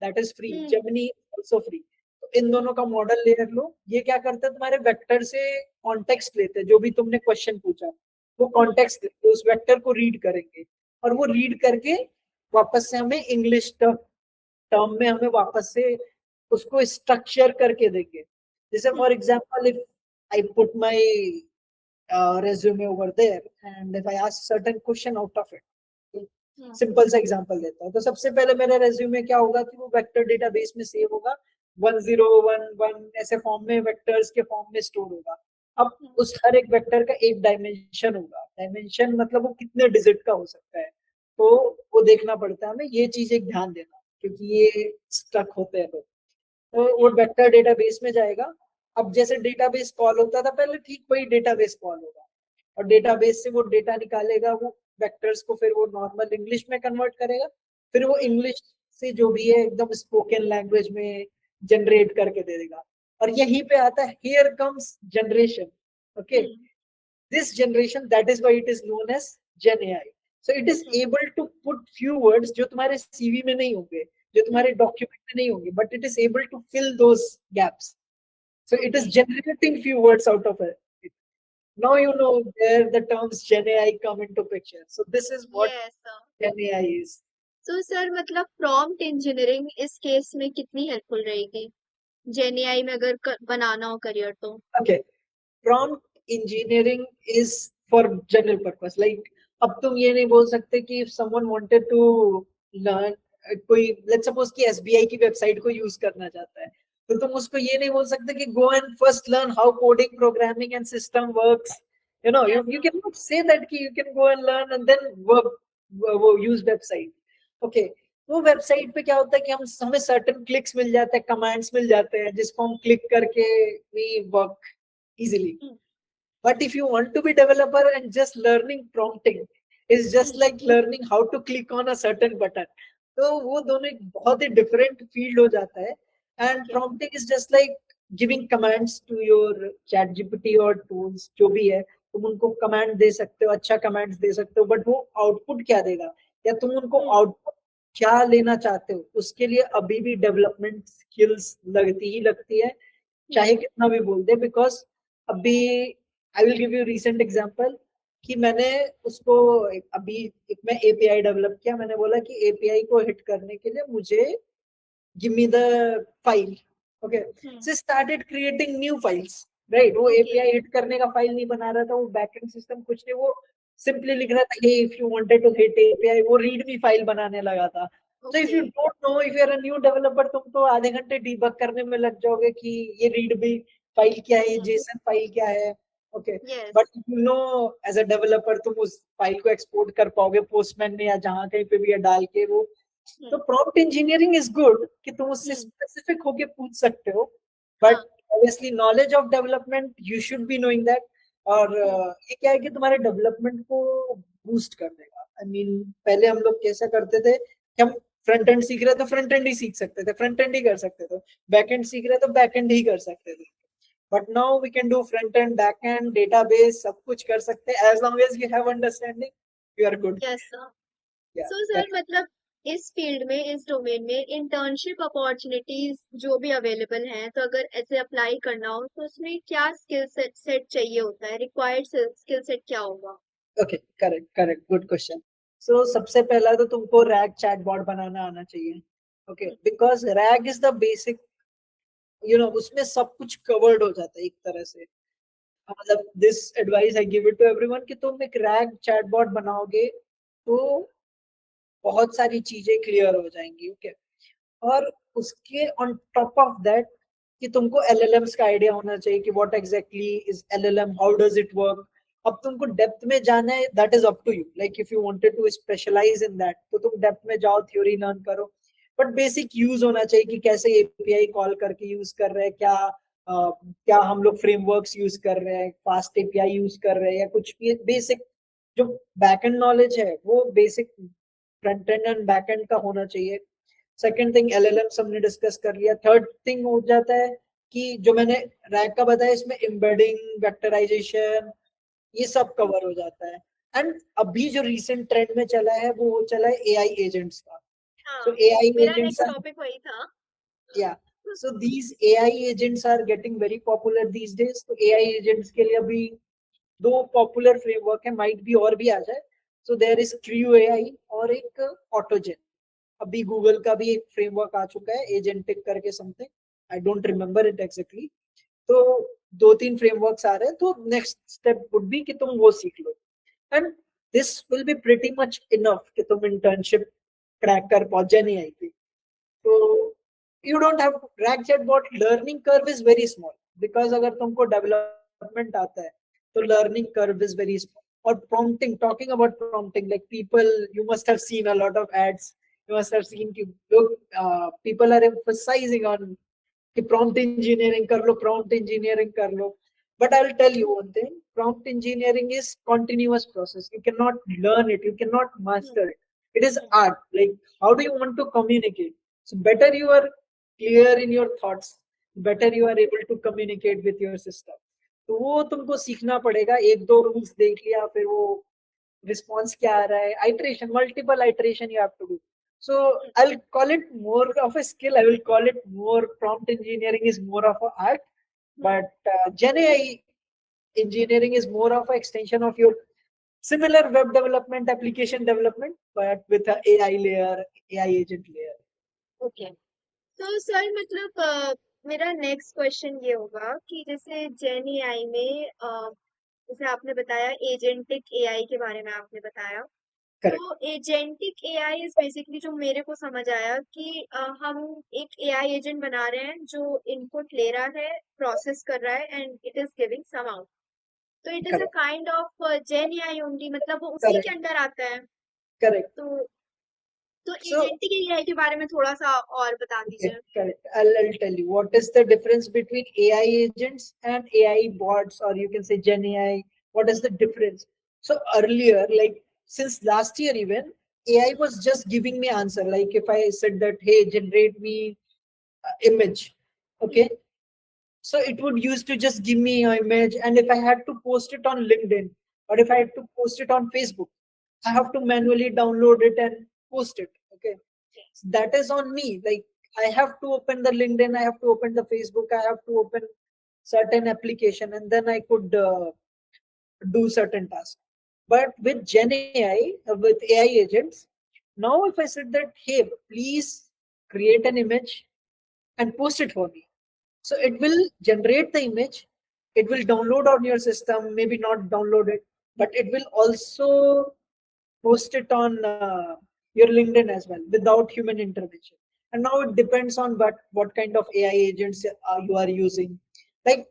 that is free, Gemini also free. तो इन दोनों का मॉडल लेयर लो, ये क्या करता है तुम्हारे वेक्टर से कॉन्टेक्स्ट लेते हैं, जो भी तुमने क्वेश्चन पूछा वो कॉन्टेक्स्ट लेते हैं, उस वेक्टर को रीड करेंगे और वो रीड करके वापस से हमें इंग्लिश टर्म में हमें वापस से उसको स्ट्रक्चर करके देंगे. जैसे for example if I put my resume over there and if I ask certain question out of it, simple सा एग्जांपल देता हूँ. तो सबसे पहले मेरा रेज्यूमे क्या होगा कि वो वेक्टर डेटाबेस में सेव होगा, 1011 ऐसे फॉर्म में, वेक्टर्स के फॉर्म में स्टोर होगा. अब उस हर एक वेक्टर का एक डायमेंशन होगा. डायमेंशन मतलब वो कितने डिजिट का हो सकता है, तो वो देखना पड़ता है हमें. ये चीज एक ध्यान देना, क्योंकि ये स्टक होते हैं लोग. तो वो वेक्टर डेटाबेस में जाएगा. अब जैसे डेटाबेस कॉल होता था पहले, ठीक वही डेटाबेस कॉल होगा और डेटाबेस से वो डेटा निकालेगा, वो वेक्टर्स को फिर वो नॉर्मल इंग्लिश में कन्वर्ट करेगा, फिर वो इंग्लिश से जो भी है एकदम स्पोकन लैंग्वेज में जनरेट करके दे देगा. और यहीं पे आता है here comes generation. Okay, this generation, that is why it is known as Gen AI. So it is able to put few words जो तुम्हारे CV में नहीं होंगे, जो तुम्हारे डॉक्यूमेंट में नहीं होंगे, but it is able to fill those gaps. So it is generating few words out of it. Now you know where the terms Gen AI come into picture. So this is what yes sir. Gen AI is. तो सर मतलब प्रॉम्प्ट इंजीनियरिंग इस केस में कितनी हेल्पफुल रहेगी जेन एआई में अगर बनाना हो करियर तो? Okay, prompt engineering is for general purpose. Like अब तुम ये नहीं बोल सकते कि if someone wanted to learn कोई let's suppose कि SBI की वेबसाइट को यूज करना चाहता है, तो तुम उसको ये नहीं बोल सकते कि go and first learn how coding, programming and system works. You know, you cannot say that कि you can go and learn and then work वो use website. Okay, वो वेबसाइट पे क्या होता है कि हमें सर्टेन क्लिक्स मिल जाते हैं, कमांड्स मिल जाते हैं, जिसको हम क्लिक करके we work easily. But if you want to be developer and just learning prompting is just like learning how to click on a certain button. तो वो दोनों एक बहुत ही different field हो जाता है. And prompting is just like giving commands to your chat GPT और tools जो भी है, तुम उनको command दे सकते हो, अच्छा commands दे सकते हो, but वो output क्या देगा या तुम उनको output क्या लेना चाहते हो, उसके लिए अभी भी डेवलपमेंट स्किल्स लगती ही लगती है, चाहे कितना भी बोल दे. बिकॉज अभी I will give you recent example कि मैंने उसको अभी एक मैं एपीआई डेवलप किया. मैंने बोला कि एपीआई को हिट करने के लिए मुझे give me the file. Okay, so started creating new files. Right, वो एपीआई हिट करने का फाइल नहीं बना रहा था, वो बैकएंड सिस्टम कुछ नहीं, वो सिंपली लिख रहा था hey if you wanted to hit API, वो रीडमी फाइल बनाने लगा था. तो if you don't know, if you are a new developer, तुम तो आधे घंटे डीबग करने में लग जाओगे कि ये रीडमी फाइल क्या है, ये जेसन फाइल क्या है. Okay, but you know as a developer तुम उस फाइल को एक्सपोर्ट कर पाओगे पोस्टमैन में या जहां कहीं पे भी डाल के वो. तो प्रॉम्प्ट इंजीनियरिंग इज गुड कि तुम उससे स्पेसिफिक होके पूछ सकते हो, but obviously knowledge of development you should be knowing that. और ये क्या है कि तुम्हारे डेवलपमेंट को बूस्ट कर देगा. आई मीन पहले हम लोग कैसा करते थे कि हम फ्रंट एंड सीख रहे तो फ्रंट एंड ही सीख सकते थे, फ्रंट एंड ही कर सकते थे, बैक एंड सीख रहे तो बैक एंड ही कर सकते थे. But now we can do front end, back end, database, सब कुछ कर सकते हैं as long as you have understanding, you are good. Yes sir. So sir मतलब इस फील्ड में, इस डोमेन में इंटर्नशिप अपॉर्चुनिटीज जो भी अवेलेबल हैं, तो अगर ऐसे अप्लाई करना हो तो उसमें क्या स्किल सेट चाहिए होता है, रिक्वायर्ड स्किल सेट क्या होगा? Okay, correct correct, good question. So सबसे पहला तो तुमको रैग चैटबॉट बनाना आना चाहिए. Okay, because RAG is the basic, you know, उसमें सब कुछ कवर्ड हो जाता है एक तरह से. मतलब this advice I give it to everyone कि तुम एक रैग चैटबॉट बनाओगे तो बहुत सारी चीजें क्लियर हो जाएंगी. ओके, और उसके ऑन टॉप ऑफ दैट कि तुमको एलएलएम्स का आइडिया होना चाहिए कि what exactly is LLM, how does it work. अब तुमको डेप्थ में जाना है, that is up to you. Like if you wanted to specialise in that तो तुम डेप्थ में जाओ, थ्योरी लर्न करो, बट बेसिक यूज होना चाहिए कि कैसे एपीआई कॉल करके यूज कर रहे हैं, क्या हम लोग फ्रेमवर्क्स यूज कर रहे हैं, फास्ट एपीआई यूज कर रहे हैं या कुछ भी. बेसिक जो बैकएंड नॉलेज है वो basic front end and back and का होना चाहिए. सेकंड थिंग एलएलएम हमने डिस्कस कर लिया. थर्ड थिंग हो जाता है कि जो मैंने रैग का बताया, इसमें एम्बेडिंग, वेक्टराइजेशन, ये सब कवर हो जाता है. एंड अभी जो रिसेंट ट्रेंड में चला है वो चला है एआई एजेंट्स का. सो एआई मेरा एजेंट्स नेक्स्ट टॉपिक वही था. या So these AI agents are getting very popular these days. तो AI agents के लिए अभी दो पॉपुलर फ्रेमवर्क है, माइट भी और भी आ जाए. So there is crew AI और एक ऑटोजेन. अभी गूगल का भी एक फ्रेमवर्क आ चुका है, एजेंटिक करके something, I don't remember it exactly. तो दो तीन फ्रेमवर्क्स आ रहे हैं, तो नेक्स्ट स्टेप वुड बी कि तुम वो सीख लो. And this will be pretty much enough कि तुम इंटर्नशिप क्रैक कर पाओ जेन एआई पे. तो you don't have to crack chatbot. Learning curve is very small because अगर तुमको डेवलपमेंट आता है तो learning curve is very small. और prompting, talking about prompting, like people, you must have seen a lot of ads, you must have seen कि लोग people are emphasizing on कि prompt engineering कर लो, prompt engineering कर लो. But I'll tell you one thing, prompt engineering is continuous process. You cannot learn it, you cannot master it. It is art. Like how do you want to communicate? So better you are clear in your thoughts, better you are able to communicate with your system. तो वो तुमको सीखना पड़ेगा. एक दो रूल्स देख लिया, फिर वो रिस्पॉन्स क्या आ रहा है, iteration, multiple iteration you have to do. So I'll call it more of a skill. I will call it more, prompt engineering is more of a art, but Gen AI engineering is more of an extension of your similar web development, application development, but with a AI layer, AI agent layer. Okay. तो सर मतलब मेरा नेक्स्ट क्वेश्चन ये होगा कि जैसे जेन एआई में जैसे आपने बताया एजेंटिक एआई के बारे में आपने बताया. Correct. तो एजेंटिक एआई इज बेसिकली जो मेरे को समझ आया कि हम एक एआई एजेंट बना रहे हैं जो इनपुट ले रहा है, प्रोसेस कर रहा है and it is giving some out. तो it is a Correct. Kind of gen AI only, मतलब वो उसी के Correct. अंडर आता है. Correct. तो So एजेंटिक एआई के बारे में थोड़ा सा और बता okay, दीजिए. correct. I'll tell you what is the difference between AI agents and AI bots, or you can say Gen AI. What is the difference? So earlier, like since last year even, AI was just giving me answer. Like if I said that, hey, generate me image, okay. So it would use to just give me an image, and if I had to post it on LinkedIn or if I had to post it on Facebook, I have to manually download it and post it. Okay, so that is on me. Like I have to open the LinkedIn, I have to open the Facebook, I have to open certain application, and then I could do certain tasks. But with Gen AI, with AI agents, now if I said that, hey, please create an image and post it for me. So it will generate the image, it will download on your system, maybe not download it, but it will also post it on your LinkedIn as well without human intervention. And now it depends on what kind of AI agents you are using. Like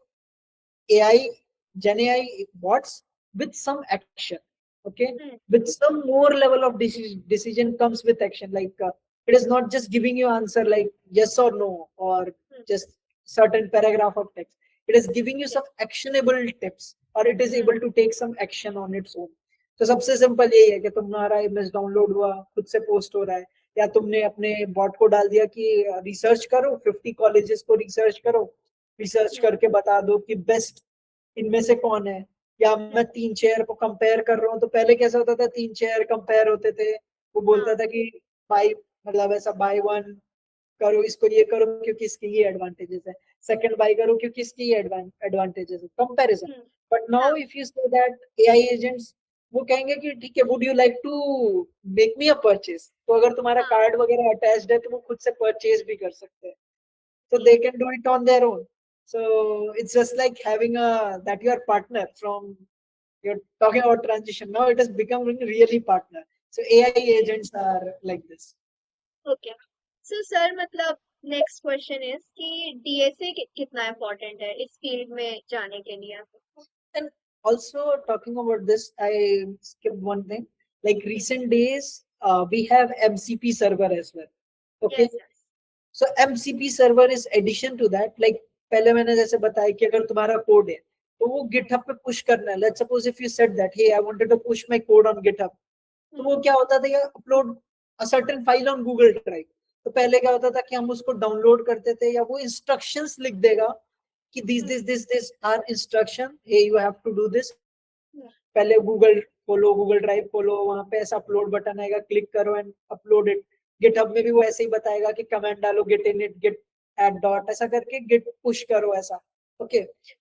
AI, Gen AI bots with some action. Okay, with some more level of decision comes with action. Like it is not just giving you answer like yes or no or just certain paragraph of text. It is giving you some actionable tips, or it is able to take some action on its own. तो सबसे सिंपल यही है कि तुम्हारा इमेज डाउनलोड हुआ, खुद से पोस्ट हो रहा है, या तुमने अपने बॉट को डाल दिया कि रिसर्च करो, 50 कॉलेजेस को रिसर्च करो, रिसर्च करके बता दो कि बेस्ट इनमें से कौन है. या मैं 3 चेयर को कंपेयर कर रहा हूँ, तो पहले कैसा होता था, 3 चेयर कंपेयर होते थे, वो बोलता था कि बाई, मतलब ऐसा बाई वन करो, इसको ये करो क्योंकि इसके ये एडवांटेजेस है, सेकंड बाई करो क्योंकि इसकी ये एडवांटेजेस है, comparison. But now if you say that AI agents, वो कहेंगे कि ठीक है, would you like to make me a purchase. तो अगर तुम्हारा कार्ड वगैरह अटैच्ड है तो वो खुद से परचेज भी कर सकते हैं. So they can do it on their own. So it's just like having a that your partner from, you're talking about transition, now it has become really partner. So AI agents are like this. Okay. So sir मतलब नेक्स्ट क्वेश्चन इज कि डीएसए कितना इम्पोर्टेंट है इस फील्ड में जाने के लिए. And also talking about this, I skipped one thing. Like recent days, we have MCP server as well. Okay. Yes, yes. So MCP server is addition to that. Like पहले मैंने जैसे बताया कि अगर तुम्हारा कोड है तो वो GitHub पे पुश करना है. Let's suppose if you said that, hey, I wanted to push my code on GitHub. तो वो क्या होता था, upload a certain file on Google Drive. तो पहले क्या होता था कि हम उसको डाउनलोड करते थे, या वो इंस्ट्रक्शंस लिख देगा कि this are instruction, hey you have to do this. पहले गूगल ड्राइव खोलो, वहां पे ऐसा अपलोड बटन आएगा, क्लिक करो एंड अपलोड इट. गिटहब में भी वो ऐसे ही बताएगा कि कमेंट डालो, get in it, get at dot ऐसा करके गिट पुश करो ऐसा, ओके।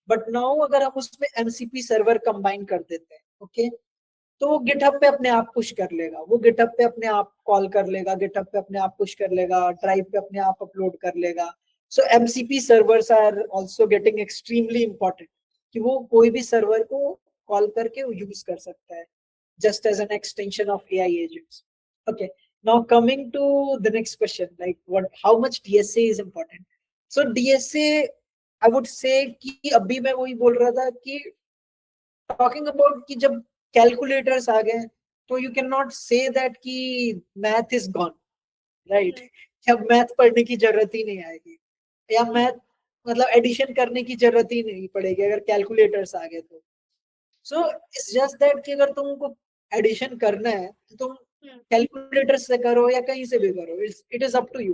बट नाउ अगर हम उसमें एमसीपी सर्वर कंबाइन कर देते हैं, ओके, तो वो गिटहब पे अपने आप पुश कर लेगा, वो गिटहब पे अपने आप कॉल कर लेगा, गिटहब पे अपने आप पुश कर लेगा, ड्राइव पे अपने आप अपलोड कर लेगा। So MCP servers are also getting extremely important, कि वो कोई भी सर्वर को कॉल करके वो यूज कर सकता है, just as an extension of AI agents. Okay. Now coming to the next question, like how much DSA is important? So DSA, I would say कि अभी मैं वही बोल रहा था कि talking about कि जब calculators आ गए, तो you cannot say that कि math is gone, right? अब मैथ पढ़ने की जरूरत ही नहीं आएगी, या मैथ मतलब एडिशन करने की जरूरत ही नहीं पड़ेगी अगर कैलकुलेटर्स आ गए तो। सो इट्स जस्ट दैट कि अगर तुमको एडिशन करना है तो तुम कैलकुलेटर से करो या कहीं से भी करो, it is up to you.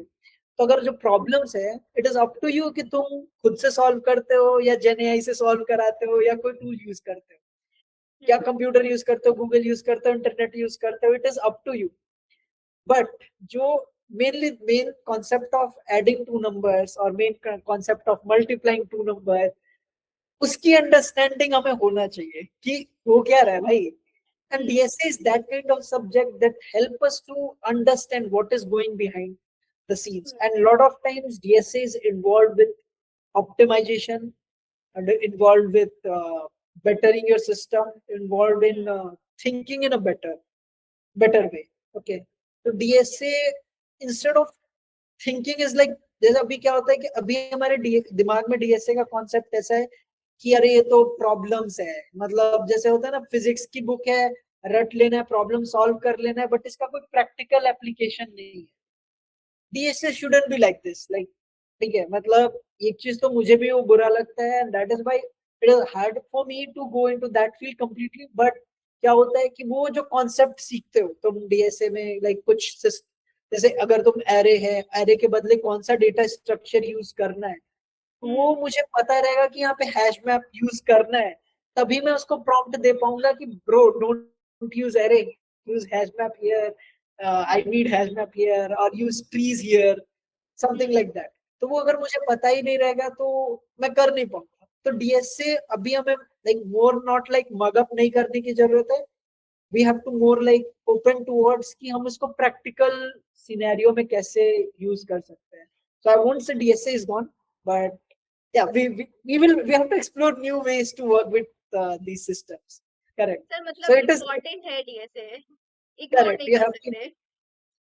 तो अगर जो प्रॉब्लम्स है, it is up to you कि तुम खुद से सॉल्व करते हो या जेन एआई से सॉल्व कराते हो या कोई टूल यूज करते हो, क्या कंप्यूटर यूज करते हो, गूगल यूज करते हो, इंटरनेट यूज करते हो, it is up to you. But जो main concept of adding two numbers और main concept of multiplying two number, उसकी अंडरस्टैंडिंग हमें होना चाहिए कि वो क्या रहा है भाई। And DSA is that kind of subject that help us to understand what is going behind the scenes. And a lot of times DSA is involved with optimization, and involved with bettering your system, involved in thinking in a better way. Okay. So DSA, instead of thinking, is like, जैसे अभी क्या होता है कि अभी हमारे दिमाग में डीएसए का कॉन्सेप्ट ऐसा है कि अरे ये तो प्रॉब्लम्स है, मतलब जैसे होता है ना फिजिक्स की बुक है, रट लेना है, प्रॉब्लम सॉल्व कर लेना है, बट इसका कोई प्रैक्टिकल एप्लीकेशन नहीं है। DSA shouldn't be like this, like ठीक है, मतलब एक चीज तो मुझे भी वो बुरा लगता है, that is why it is hard for me to go into that field completely. But क्या होता है कि वो जो कॉन्सेप्ट सीखते हो तुम डीएसए में, लाइक कुछ जैसे अगर तुम एरे है, एरे के बदले कौन सा डेटा स्ट्रक्चर यूज करना है, वो मुझे पता रहेगा कि यहाँ पे हैश मैप यूज करना है, तभी मैं उसको प्रॉम्प्ट दे पाऊंगा कि bro don't use array, use hash map here, I need hash map here, और use trees here, something like that. तो वो अगर मुझे पता ही नहीं रहेगा तो मैं कर नहीं पाऊंगा। तो डीएसए अभी हमें like more not like mug up नहीं करने की जरूरत है, we have to more like open towards कि हम इसको प्रैक्टिकल सिनेरियो में कैसे यूज कर सकते हैं। So I won't say DSA is gone, but yeah, we have to explore new ways to work with these systems. Correct. Sir So मतलब it is इम्पोर्टेंट है डीएसए, इग्नोर correct. नहीं You कर have to सकते।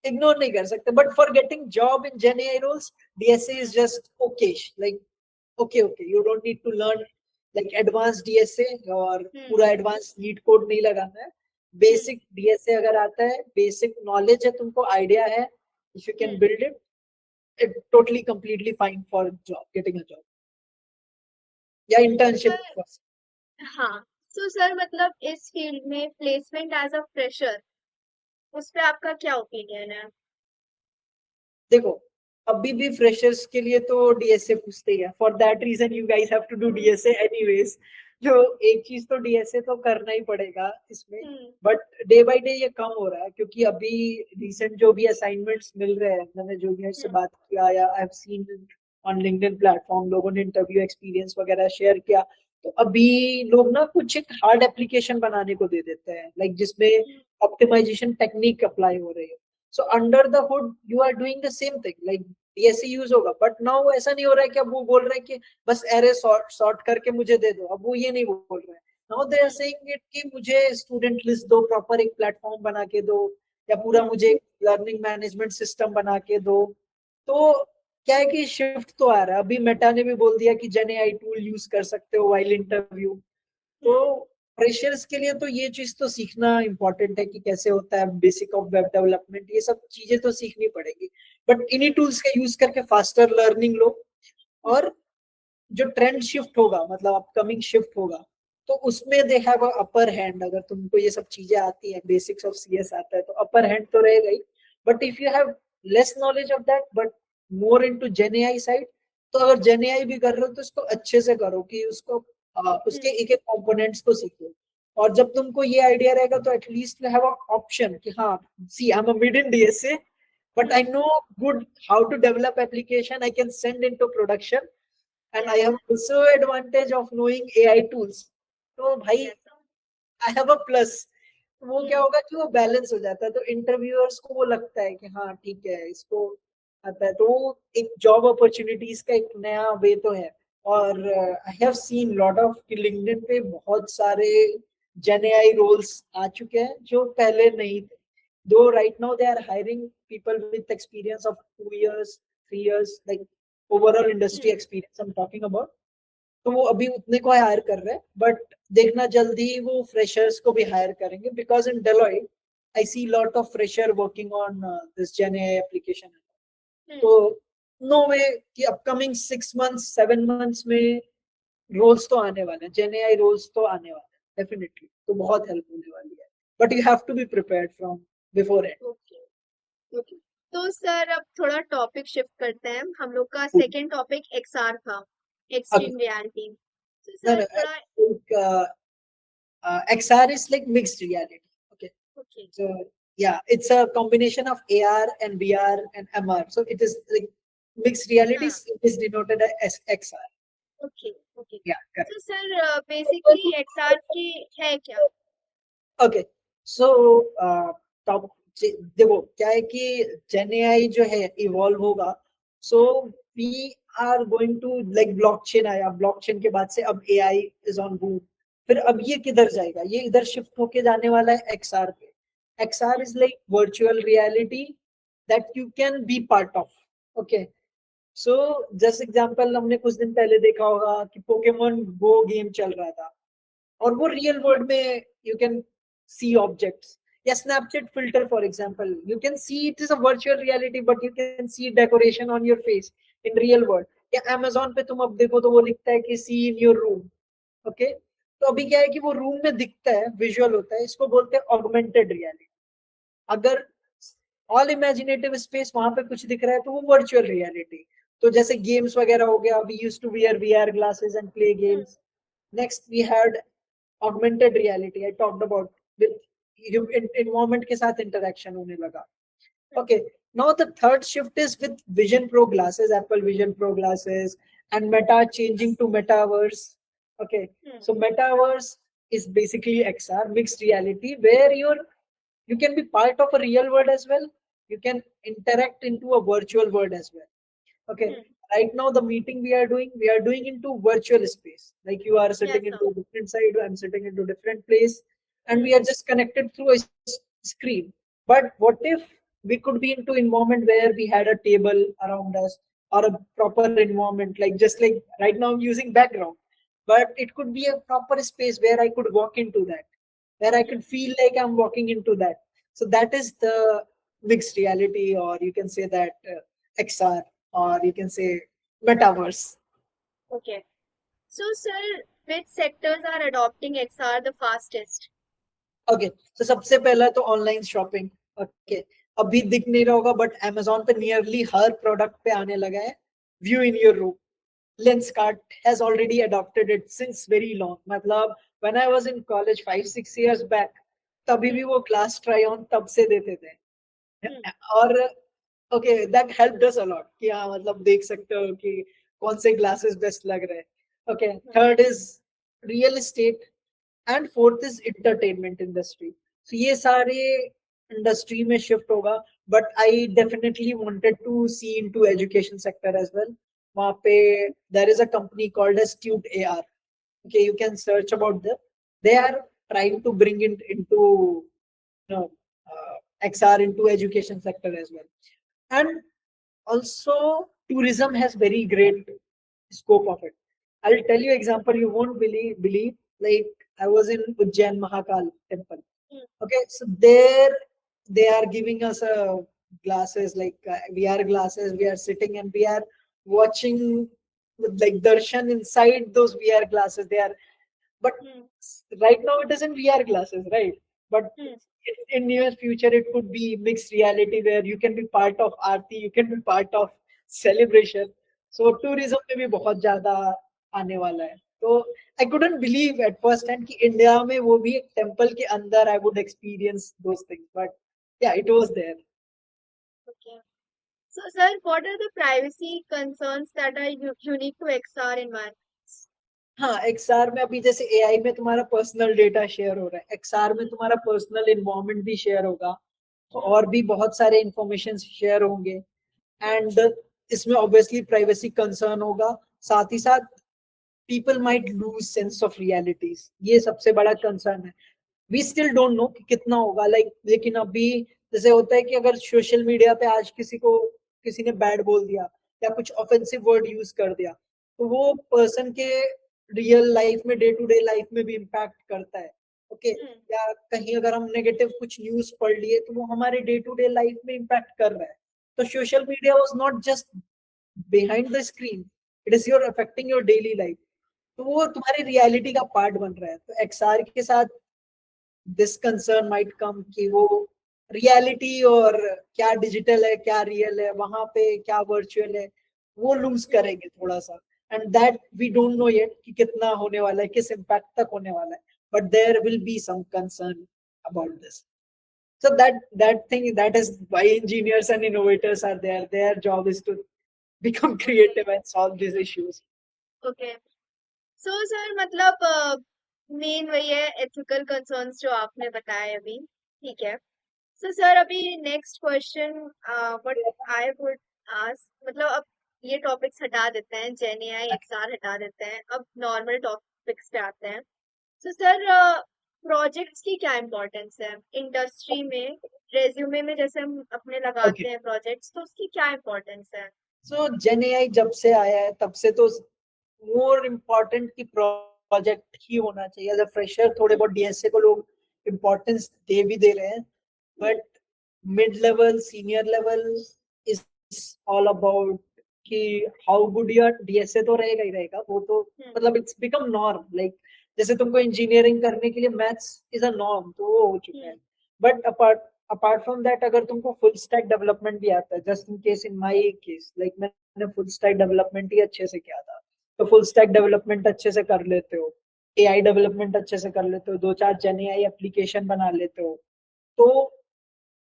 ignore नहीं कर सकते, but for getting job in Gen AI roles, DSA is just okay. Like okay, you don't need to learn like advanced DSA और पूरा advanced नीट कोड नहीं लगाना है। बेसिक DSA अगर आता है, बेसिक नॉलेज है, तुमको आइडिया है, if you can build it, it totally completely fine for job, getting a job या इंटर्नशिप। सर हाँ, तो सर मतलब इस फील्ड में प्लेसमेंट एज अ फ्रेशर, उस पे आपका क्या ओपिनियन है? देखो अभी भी फ्रेशर्स के लिए तो डीएसए पूछते ही है, for that reason you guys have to do DSA anyways. जो एक चीज तो डीएसए तो करना ही पड़ेगा इसमें, बट डे बाय डे ये कम हो रहा है, क्योंकि अभी रिसेंट जो भी असाइनमेंट्स मिल रहे हैं, मैंने जूनियर से बात किया या I have seen on LinkedIn platform, लोगों ने इंटरव्यू एक्सपीरियंस वगैरह शेयर किया, तो अभी लोग ना कुछ एक हार्ड एप्लीकेशन बनाने को दे देते हैं, लाइक जिसमें ऑप्टिमाइजेशन टेक्निक अप्लाई हो रही है। So under the hood you are doing the same thing, like DSA use होगा, बट नाउ ऐसा नहीं हो रहा है कि अब वो बोल रहे हैं कि बस एरे सॉर्ट करके मुझे दे दो, अब वो ये नहीं बोल रहे हैं। Now they are saying it कि मुझे स्टूडेंट लिस्ट दो, प्रॉपर एक प्लेटफॉर्म बना के दो, या पूरा मुझे लर्निंग मैनेजमेंट सिस्टम बना के दो। तो क्या है कि शिफ्ट तो आ रहा है, अभी मेटा ने भी बोल दिया कि जेन एआई टूल यूज कर सकते हो वाइल इंटरव्यू। तो फ्रेशर्स के लिए तो ये चीज तो सीखना इंपॉर्टेंट है कि कैसे होता है बेसिक ऑफ वेब डेवलपमेंट, ये सब चीजें तो सीखनी पड़ेगी, बट इन्हीं टूल्स का यूज करके फास्टर लर्निंग लो। और जो ट्रेंड शिफ्ट होगा, मतलब अपकमिंग शिफ्ट होगा, तो उसमें दे हैव अपर हैंड। अगर तुमको ये सब चीजें आती है, बेसिक्स ऑफ सीएस आता है, तो अपर हैंड तो रहेगा ही। But if you have less knowledge of that but more into gen AI side, तो अगर जेन एआई भी कर रहे हो तो उसको अच्छे से करो, कि उसको उसके एक एक कंपोनेंट्स को सीखो। और जब तुमको ये आइडिया रहेगा तो एटलीस्ट यू हैव ऑप्शन कि हाँ, see I am a mid in DSA, but I know good how to develop application. I can send into production, and I Yes. have also advantage of knowing AI tools. तो भाई Yes. I have a plus. वो क्या Hmm. होगा कि वो बैलेंस हो जाता है, तो इंटरव्यूअर्स को वो लगता है कि हाँ ठीक है इसको आता है, तो वो एक जॉब अपॉर्चुनिटीज का एक नया वे तो है। और I have seen lot of LinkedIn पे बहुत सारे जेन एआई रोल्स आ चुके हैं जो पहले नहीं थे। Though right now they are hiring people with experience of 2 years 3 years, like overall industry Hmm. Experience I am talking about. तो वो अभी उतने को हायर कर रहे हैं, बट देखना जल्दी वो फ्रेशर्स को भी हायर करेंगे, because in Deloitte I see lot of fresher working on this gen AI application. Hmm. तो नो वे कि अपकमिंग 6 months 7 months में रोल्स तो आने वाले हैं, जेन एआई रोल्स तो आने वाले हैं डेफिनेटली, तो बहुत हेल्प होने वाली है, but you have to be prepared from before okay. Okay. तो सर अब थोड़ा टॉपिक शिफ्ट करते हैं। हम लोग का एंड। सेकंड टॉपिक एक्सआर था, Okay. Extreme reality. तो No, सर no, थोड़ा। like, XR is like mixed reality. Okay. Okay. So yeah, it's a combination of AR and VR and MR. So it is like mixed हाँ। realities. It is denoted as XR. Okay. Okay. Yeah, correct. तो सर बेसिकली एक्सआर की है क्या? Okay. So top देखो क्या है कि Gen AI जो है इवॉल्व होगा। So we are going to like blockchain आया, blockchain के बाद से अब AI is on boom। फिर अब ये किधर जाएगा, ये इधर शिफ्ट होके जाने वाला है XR पे। XR is like virtual reality that you can be part of। Okay. So just example हमने कुछ दिन पहले देखा होगा कि पोकेमोन गो गेम चल रहा था, और वो रियल वर्ल्ड में यू कैन सी ऑब्जेक्ट्स, या Snapchat filter for example, you can see it is a virtual reality but you can see decoration on your face in real world. या अमेजोन पे तुम अब देखो तो वो लिखता है कि सी इन योर रूम। ओके। तो अभी क्या है कि वो रूम में दिखता है, विजुअल होता है, इसको बोलते हैं ऑगमेंटेड रियलिटी। अगर ऑल इमेजिनेटिव स्पेस वहां पे कुछ दिख रहा है तो वो वर्चुअल रियलिटी। तो जैसे गेम्स वगैरह हो गया, we used to wear VR glasses and play hmm. Games. Next we had augmented reality, I talked about with environment के साथ इंटरेक्शन होने लगा। Hmm. Okay, now the third shift is with Vision Pro glasses, Apple Vision Pro glasses, and Meta changing to Metaverse. Okay, hmm. so Metaverse is basically XR, mixed reality, where you can be part of a real world as well. You can interact into a virtual world as well. Okay. Hmm. Right now, the meeting we are doing into virtual space. Like you are sitting yes sir. into a different side, I'm sitting into different place, and we hmm. are just connected through a screen. But what if we could be into environment where we had a table around us, or a proper environment, like just like right now I'm using background, but it could be a proper space where I could walk into that, where I could feel like I'm walking into that. So that is the mixed reality, or you can say that XR, or you can say metaverse. Okay. So sir which sectors are adopting XR the fastest? Okay, तो सबसे पहला तो ऑनलाइन शॉपिंग। ओके, अभी दिख नहीं रहा होगा बट अमेजोन पे नियरली हर प्रोडक्ट पे आने लगा है view in your room. Lenskart has already adopted it since very long। मतलब when I was in college 5 6 years back, तभी भी हम्म। वो क्लास ट्राई ऑन तब से देते थे। हम्म। और okay, that helped us a lot कि हाँ मतलब देख सकते हो कि कौन से ग्लासेस बेस्ट लग रहे हैं। Okay, hmm. Third is real estate, and fourth is entertainment industry. तो ये सारे इंडस्ट्री में शिफ्ट होगा, but I definitely wanted to see into education sector as well. वहां पे there is a company called Edge Tut AR. Okay, you can search about them. They are trying to bring it into know, XR into education sector as well. And also tourism has very great scope of it. I'll tell you example, you won't believe, like I was in Ujjain Mahakal temple. Hmm. Okay, so there they are giving us a glasses, like VR glasses. We are sitting and we are watching with like darshan inside those VR glasses. They are, but hmm. right now it is in VR glasses, right? But hmm. in near future it could be mixed reality where you can be part of Aarti, you can be part of celebration. So tourism में भी बहुत ज्यादा आने वाला है। तो I couldn't believe at first hand कि इंडिया में वो भी एक टेम्पल के अंदर I would experience those things, but yeah, it was there. Okay. So, sir, what are the privacy concerns that are unique to XR environments? हाँ, XR में अभी जैसे AI में तुम्हारा पर्सनल डेटा शेयर हो रहा है, XR में तुम्हारा पर्सनल इन्वायरमेंट भी शेयर होगा, तो और भी बहुत सारे इंफॉर्मेशन शेयर होंगे। एंड इसमें ऑब्वियसली प्राइवेसी कंसर्न होगा, साथ ही साथ people might lose sense of realities, ये सबसे बड़ा कंसर्न है। वी स्टिल डोंट नो कि कितना होगा, लेकिन अभी जैसे होता है कि अगर सोशल मीडिया पे आज किसी ने बैड बोल दिया या कुछ ऑफेंसिव वर्ड यूज कर दिया, तो वो पर्सन के रियल लाइफ में, डे टू डे लाइफ में भी इम्पैक्ट करता है। ओके, या कहीं अगर हम नेगेटिव कुछ न्यूज पढ़ लिए तो वो हमारे डे टू डे लाइफ में इम्पैक्ट कर रहा है। तो social media was not just behind the screen, it is your affecting your daily life. तो वो तुम्हारी रियलिटी का पार्ट बन रहा है। तो XR के साथ दिस कंसर्न माइट कम कि वो रियलिटी और क्या डिजिटल है क्या रियल है, वहां पे क्या वर्चुअल है, वो लूज करेंगे थोड़ा सा। And that we don't know yet कि कितना होने वाला है, किस इम्पैक्ट तक होने वाला है, but there will be some concern about this. So that thing, that is why engineers and innovators are there. Their job is to become creative and solve these issues. Okay, so sir मतलब मेन वही है एथिकल कंसर्न्स जो आपने बताए अभी, ठीक है। सो सर अभी next question what I would ask, मतलब अब ये टॉपिक्स हटा देते हैं, जेन एआई एक्सआर हटा देते हैं, अब नॉर्मल टॉपिक्स पे आते हैं। सो सर प्रोजेक्ट्स की क्या इम्पोर्टेंस है इंडस्ट्री में, रेज्यूमे में जैसे हम अपने Okay. लगाते हैं प्रोजेक्ट्स, तो उसकी क्या इम्पोर्टेंस है? So Gen AI जब से आया है तब से तो मोर इम्पोर्टेंट की प्रोजेक्ट ही होना चाहिए। एज अ फ्रेशर थोड़े बहुत DSA को लोग इम्पोर्टेंस दे भी दे रहे हैं, but mid level senior level is all about कि हाउ गुड योर DSA तो रहेगा ही रहेगा, वो तो मतलब इट्स बिकम नॉर्म। लाइक जैसे तुमको इंजीनियरिंग करने के लिए मैथ्स इज अ नॉर्म, तो वो हो चुका है। But apart apart from that, अगर तुमको फुल स्टैक डेवलपमेंट भी आता है, just in case in my case, like मैंने फुल स्टैक डेवलपमेंट ही अच्छे से किया था, तो फुल स्टैक डेवलपमेंट अच्छे से कर लेते हो, AI डेवलपमेंट अच्छे से कर लेते हो, दो चार Gen AI एप्लीकेशन बना लेते हो, तो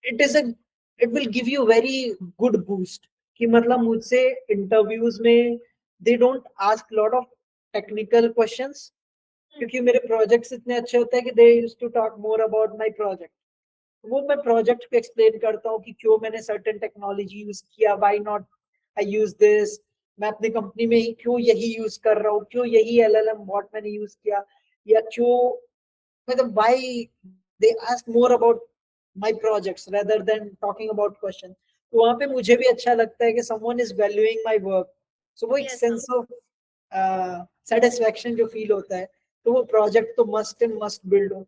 it is it will give you very good boost. कि मतलब मुझसे इंटरव्यूज में they don't ask lot of technical questions, क्योंकि मेरे प्रोजेक्ट्स इतने अच्छे होते हैं कि they used to talk more about my project. वो मैं प्रोजेक्ट पे एक्सप्लेन करता हूँ कि क्यों मैंने सर्टेन टेक्नोलॉजी यूज किया, why not I use this, मैं अपनी कंपनी में ही क्यों यही यूज कर रहा हूँ, क्यों यही LLM बॉट मैंने यूज किया, या क्यों, मतलब why they ask more about my projects rather than talking about question. तो वहां पे मुझे भी अच्छा लगता है कि someone is valuing my work, so वो एक यस सेंस ऑफ सेटिस्फेक्शन जो फील होता है। तो वो प्रोजेक्ट तो मस्ट एंड मस्ट बिल्ड हो,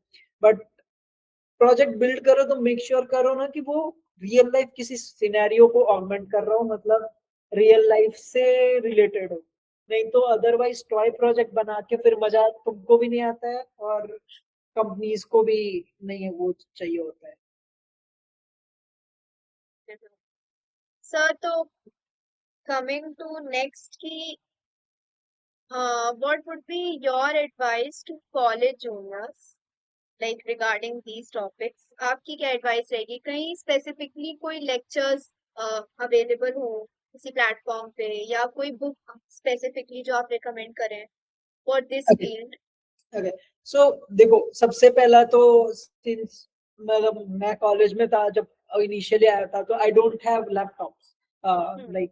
बट प्रोजेक्ट बिल्ड करो तो मेक श्योर करो ना कि वो रियल लाइफ किसी सिनेरियो को ऑगमेंट कर रहा हो, मतलब रियल लाइफ से रिलेटेड हो। नहीं तो अदरवाइज टॉय प्रोजेक्ट बना के फिर मजा तुमको भी नहीं आता है और कंपनीज को भी नहीं है वो चाहिए होता है। सर तो कमिंग टू नेक्स्ट की what would be your advice to college juniors like regarding these topics? आपकी क्या एडवाइस रहेगी? कहीं स्पेसिफिकली कोई लेक्चर्स अवेलेबल हो किसी प्लेटफॉर्म पे, या कोई बुक स्पेसिफिकली जो आप रिकमेंड करें for this okay field? Okay, so देखो सबसे पहला तो, सिंस मतलब मैं कॉलेज में था जब इनिशियली आया था, तो आई डोंट हैव लैपटॉप्स। लाइक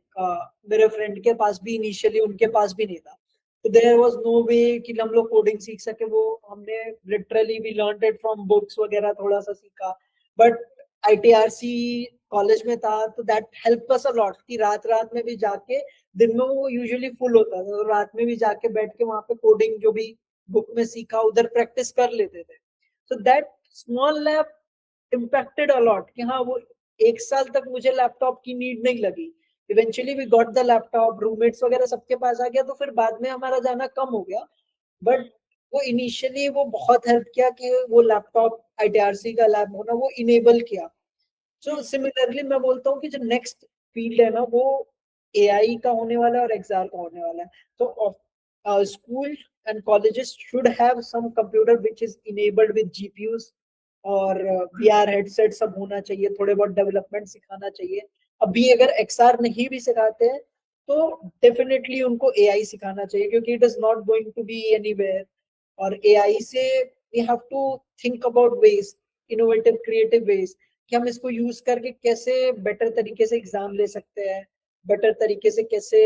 मेरे फ्रेंड के पास भी इनिशियली उनके पास भी नहीं था, तो देयर वाज नो वे कि हम लोग कोडिंग सीख सके। वो हमने literally we learned it from books वगैरह थोड़ा सा सीखा। बट ITRC कॉलेज में था तो that help us a lot कि रात रात में भी जाके, दिन में वो यूजुअली फुल होता था, तो रात में भी जाके बैठ के वहां पे कोडिंग जो भी बुक में सीखा उधर प्रैक्टिस कर लेते थे। So that small lab impacted a lot कि हाँ वो एक साल तक मुझे लैपटॉप की नीड नहीं लगी। Eventually we got the laptop, roommates वगैरह सबके पास आ गया, तो फिर बाद में हमारा जाना कम हो गया। बट वो इनिशियली वो बहुत हेल्प किया कि वो लैपटॉप ITRC का लैब होना वो इनेबल किया। सो सिमिलरली मैं बोलता हूँ कि जो नेक्स्ट फील्ड है ना वो AI का होने वाला है और XR का होने वाला है। तो school and colleges should have some computer which is enabled with GPUs, और VR हेडसेट सब होना चाहिए, थोड़े बहुत डेवलपमेंट सिखाना चाहिए, अभी अगर XR नहीं भी सिखाते हैं तो डेफिनेटली उनको AI सिखाना चाहिए, क्योंकि it is not going to be anywhere. और AI से we have to think about ways, innovative creative ways, कि हम इसको यूज करके कैसे बेटर तरीके से एग्जाम ले सकते हैं, बेटर तरीके से कैसे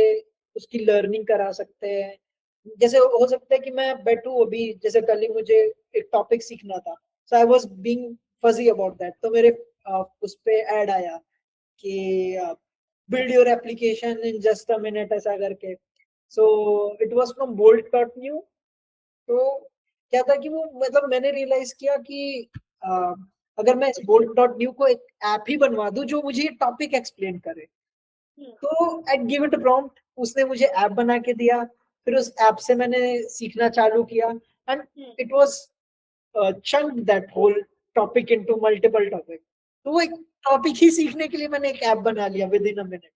उसकी लर्निंग करा सकते हैं। जैसे हो सकता है कि मैं बैठूं अभी, जैसे कल ही मुझे एक टॉपिक सीखना था, so I was being fuzzy about that, तो मेरे उस पे ऐड आया कि build your application in just a minute ऐसा करके। So it was from Bolt dot new. तो क्या था कि वो मतलब मैंने रियलाइज किया कि अ, अगर मैं इस बोल्ट डॉट न्यू को एक ऐप ही बनवा दूं जो मुझे टॉपिक एक्सप्लेन करे, हम्म। तो आई गिव इट प्रॉम्प्ट, उसने मुझे ऐप बना के दिया। फिर उस ऐप से मैंने सीखना चालू किया, and hmm. It was chunk that whole topic into multiple topic. तो वो एक टॉपिक ही सीखने के लिए मैंने एक ऐप बना लिया विद इन अ मिनट।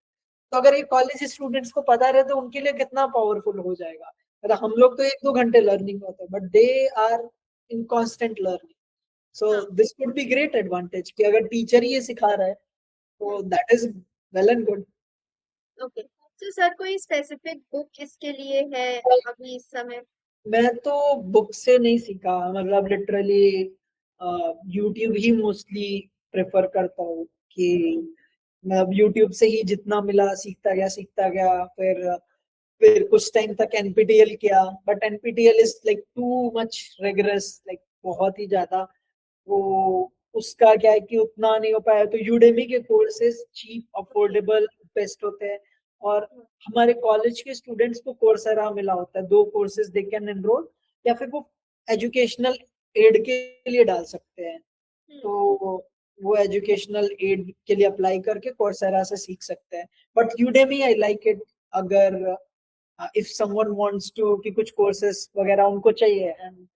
तो अगर ये कॉलेज स्टूडेंट्स को पता रहे तो उनके लिए कितना पावरफुल हो जाएगा। मतलब हम लोग तो 1-2 घंटे लर्निंग होते हैं, but they are in constant learning. So हाँ। This would be great advantage कि अगर टीचर ही ये सिखा रहा है तो hmm. That is well and good. Okay, तो सर कोई स्पेसिफिक बुक इसके लिए है अभी इस समय? मैं तो बुक से नहीं सीखा, मतलब लिटरली यूट्यूब ही मोस्टली प्रेफर करता हूँ कि हम्म। मतलब यूट्यूब से ही जितना मिला सीखता गया। फिर कुछ टाइम तक एनपीटीएल किया, but NPTEL is like too much rigorous, like बहुत ही ज्यादा। वो उसका क्या है कि उतना नहीं हो पाया, तो यूडेमी के courses cheap okay. Affordable best होते हैं। और हम्म। हमारे कॉलेज के स्टूडेंट्स को कोर्सेरा मिला होता है, 2 कोर्सेज दे कैन एनरोल, या फिर वो एजुकेशनल एड के लिए डाल सकते हैं। हम्म। तो वो एजुकेशनल एड के लिए अप्लाई करके कोर्सेरा से सीख सकते हैं। But Udemy I like it. अगर इफ समवन वांट्स टू कि कुछ कोर्सेज वगैरह उनको चाहिए, and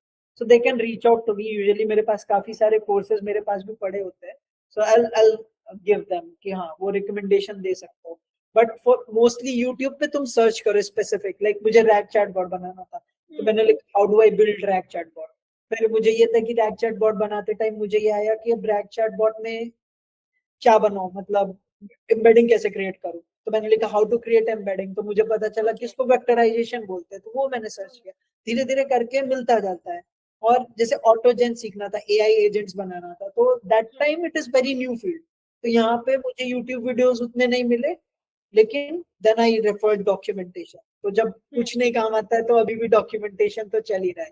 so they can reach out to me. Usually मेरे पास काफी सारे कोर्सेज मेरे पास भी पड़े होते हैं, सो आई गिव देम कि हाँ वो रिकमेंडेशन दे सकते हो। बट फॉर मोस्टली यूट्यूब पे तुम सर्च करो स्पेसिफिक, लाइक मुझे रैक चैटबॉट बनाना था, तो हम्म। मैंने लिखा how do I build rack chatbot. फिर मुझे ये था कि रैक चैटबॉट बनाते टाइम मुझे ये आया कि अब रैक चैटबॉट में क्या बनाऊं, मतलब एम्बेडिंग कैसे क्रिएट करूं। तो मैंने लिखा हाउ टू क्रिएट एम्बेडिंग, तो मुझे पता चला कि ओके। इसको वेक्टराइजेशन बोलते हैं, तो वो मैंने सर्च किया। धीरे धीरे करके मिलता जाता है। और जैसे ऑटोजेन सीखना था, एआई एजेंट्स बनाना था, तो that hmm. Time it is very new field. तो यहाँ पे मुझे यूट्यूब वीडियोस उतने नहीं मिले, लेकिन देन आई रेफर्ड डॉक्यूमेंटेशन। तो जब हम्म। कुछ नहीं काम आता है तो अभी भी डॉक्यूमेंटेशन तो चल ही रहा है,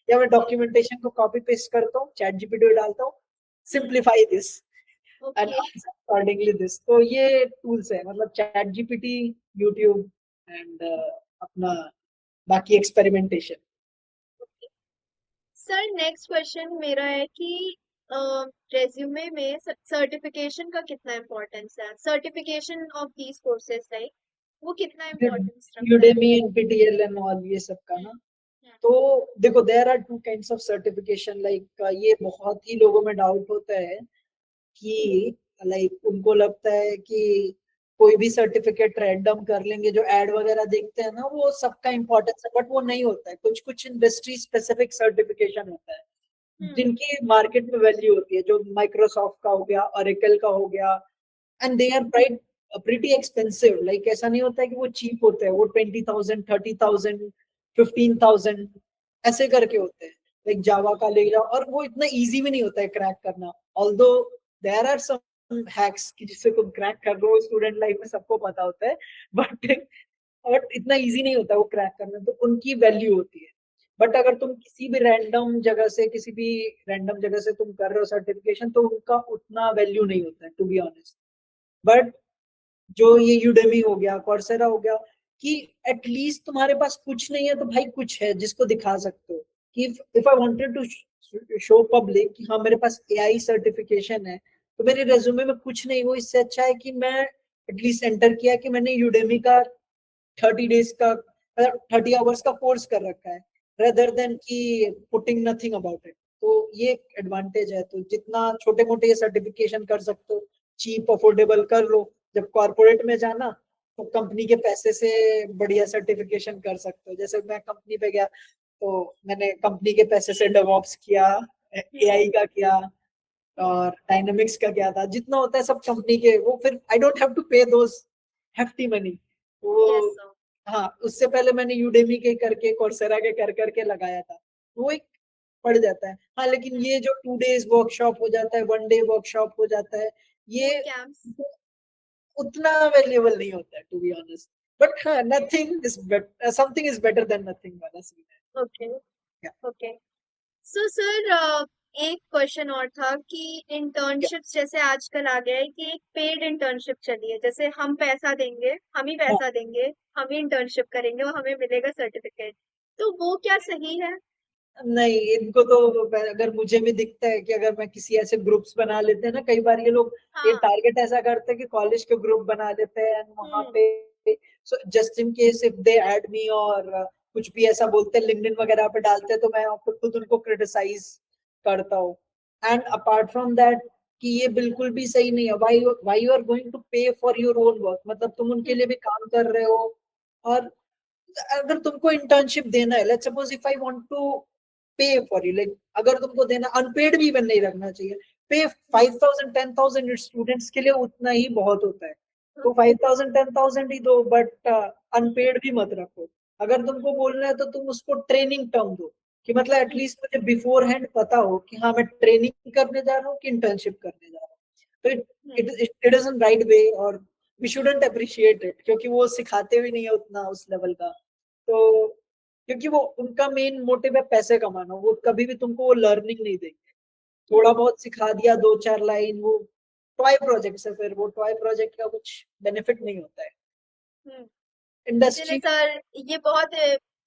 या मैं ओके। डॉक्यूमेंटेशन को कॉपी पेस्ट करता हूँ, चैट जीपीटी में डालता हूँ, hmm. Simplify this and okay. Accordingly this. तो ये टूल्स है, मतलब चैट जीपीटी, यूट्यूब, एंड अपना बाकी एक्सपेरिमेंटेशन। सर नेक्स्ट क्वेश्चन मेरा है कि रेज्यूमे में सर्टिफिकेशन का कितना इम्पोर्टेंस है? Certification of these courses like वो कितना इम्पोर्टेंस रखता है? यूडेमी, एनपीटीएल एंड ऑल ये सब का हम्म। ना। हम्म। तो देखो there are two kinds of certification, like ये बहुत ही लोगों में डाउट होता है कि लाइक उनको लगता है कि कोई भी सर्टिफिकेट रैंडम कर लेंगे, जो एड वगैरह देखते हैं ना वो सबका इंपॉर्टेंस है, बट वो नहीं होता है। कुछ कुछ इंडस्ट्री स्पेसिफिक सर्टिफिकेशन होता है हम्म। जिनकी मार्केट में वैल्यू होती है, जो माइक्रोसॉफ्ट का हो गया, ओरेकल का हो गया, and they are priced pretty expensive. Like ऐसा नहीं होता है कि वो चीप होते हैं, वो 20,000 30,000 15,000 ऐसे करके होते हैं। लाइक जावा का ले जाओ, और वो इतना इजी भी नहीं होता है क्रैक करना। Although there are some hacks कि जिससे तुम क्रैक कर रहे हो, स्टूडेंट लाइफ में सबको पता होता है, बट बट इतना इजी नहीं होता वो क्रैक करना, तो उनकी वैल्यू होती है। बट अगर तुम किसी भी रैंडम जगह से तुम कर रहे हो सर्टिफिकेशन, तो उनका उतना वैल्यू नहीं होता है टू बी ऑनेस्ट। बट जो ये यूडेमी हो गया, कॉर्सेरा हो गया, कि एटलीस्ट तुम्हारे पास कुछ नहीं है तो भाई कुछ है जिसको दिखा सकते हो। कि if I wanted to show public कि हाँ मेरे पास एआई सर्टिफिकेशन है, तो मेरे रेज्यूमे में कुछ नहीं, वो इससे अच्छा है कि मैं एटलीस्ट एंटर किया कि मैंने यूडेमी का 30 डेज का 30 आवर्स का कोर्स कर रखा है, रेदर देन की पुटिंग नथिंग अबाउट इट। तो ये एडवांटेज है। तो जितना छोटे मोटे ये सर्टिफिकेशन कर सकते हो, चीप अफोर्डेबल कर लो। जब कॉर्पोरेट में जाना तो कंपनी के पैसे से बढ़िया सर्टिफिकेशन कर सकते हो। जैसे मैं कंपनी पे गया तो मैंने कंपनी के पैसे से डेवऑप्स किया, हम्म। एआई का किया, और डायनामिक्स का क्या था, जितना होता है सब कंपनी के, वो फिर आई डोंट हैव टू पे दोस हेफ्टी मनी। वो यस सर। हाँ, उससे पहले मैंने यूडेमी के करके, कोर्सेरा के कर करके लगाया था, वो एक पड़ जाता है। हाँ, लेकिन ये जो 2 days वर्कशॉप हो जाता है, 1 day वर्कशॉप हो जाता है, बूट ये कैंप्स। उतना अवेलेबल नहीं होता है टू बी ऑनेस्ट। बट हाँ, nothing is better, something is better than nothing वाला सीन ओके। है। ओके। सो सर, एक क्वेश्चन और था कि क्या इंटर्नशिप्स जैसे आजकल आ गया है कि एक पेड इंटर्नशिप चली है, जैसे हम पैसा देंगे, हम ही हाँ, पैसा देंगे, हम ही इंटर्नशिप करेंगे और हमें मिलेगा सर्टिफिकेट। तो वो क्या सही है? नहीं, इनको तो अगर मुझे भी दिखता है कि अगर मैं किसी ऐसे ग्रुप्स बना लेते हैं ना, कई बार ये लोग ये हाँ। टारगेट ऐसा करते हैं कि कॉलेज के ग्रुप बना लेते हैं and वहां हम्म। पे just in case if they add me और कुछ भी ऐसा बोलते हैं लिंक्डइन वगैरह पे डालते हैं, तो मैं खुद उनको क्रिटिसाइज करता हूँ। एंड अपार्ट फ्रॉम दैट, कि ये बिल्कुल भी सही नहीं है। Why you are going to pay for your own work, मतलब तुम उनके हम्म। लिए भी काम कर रहे हो। और अगर तुमको इंटर्नशिप देना है, let's suppose if I want to pay for you, like अगर तुमको देना, अनपेड भी इवन नहीं रखना चाहिए। पे 5,000 10,000 स्टूडेंट्स के लिए उतना ही बहुत होता है, तो 5,000 10,000 ही दो, बट अनपेड भी मत रखो। अगर तुमको बोलना है तो तुम उसको ट्रेनिंग टर्म दो, कि मतलब एटलीस्ट मुझे बिफोर हैंड पता हो कि हाँ मैं ट्रेनिंग करने जा रहा हूँ कि इंटर्नशिप करने जा रहा हूँ। तो hmm. It is in right way, और वी शुडंट अप्रिशिएट इट, क्योंकि वो सिखाते भी नहीं है उतना उस लेवल का। तो क्योंकि वो उनका मेन मोटिव है पैसे कमाना, वो कभी भी तुमको वो लर्निंग नहीं देंगे। थोड़ा बहुत सिखा दिया, 2 4 लाइन, वो टॉय प्रोजेक्ट है, फिर वो टॉय प्रोजेक्ट का कुछ बेनिफिट नहीं होता है हम्म। चलिए इंडस्ट्री। सर, ये बहुत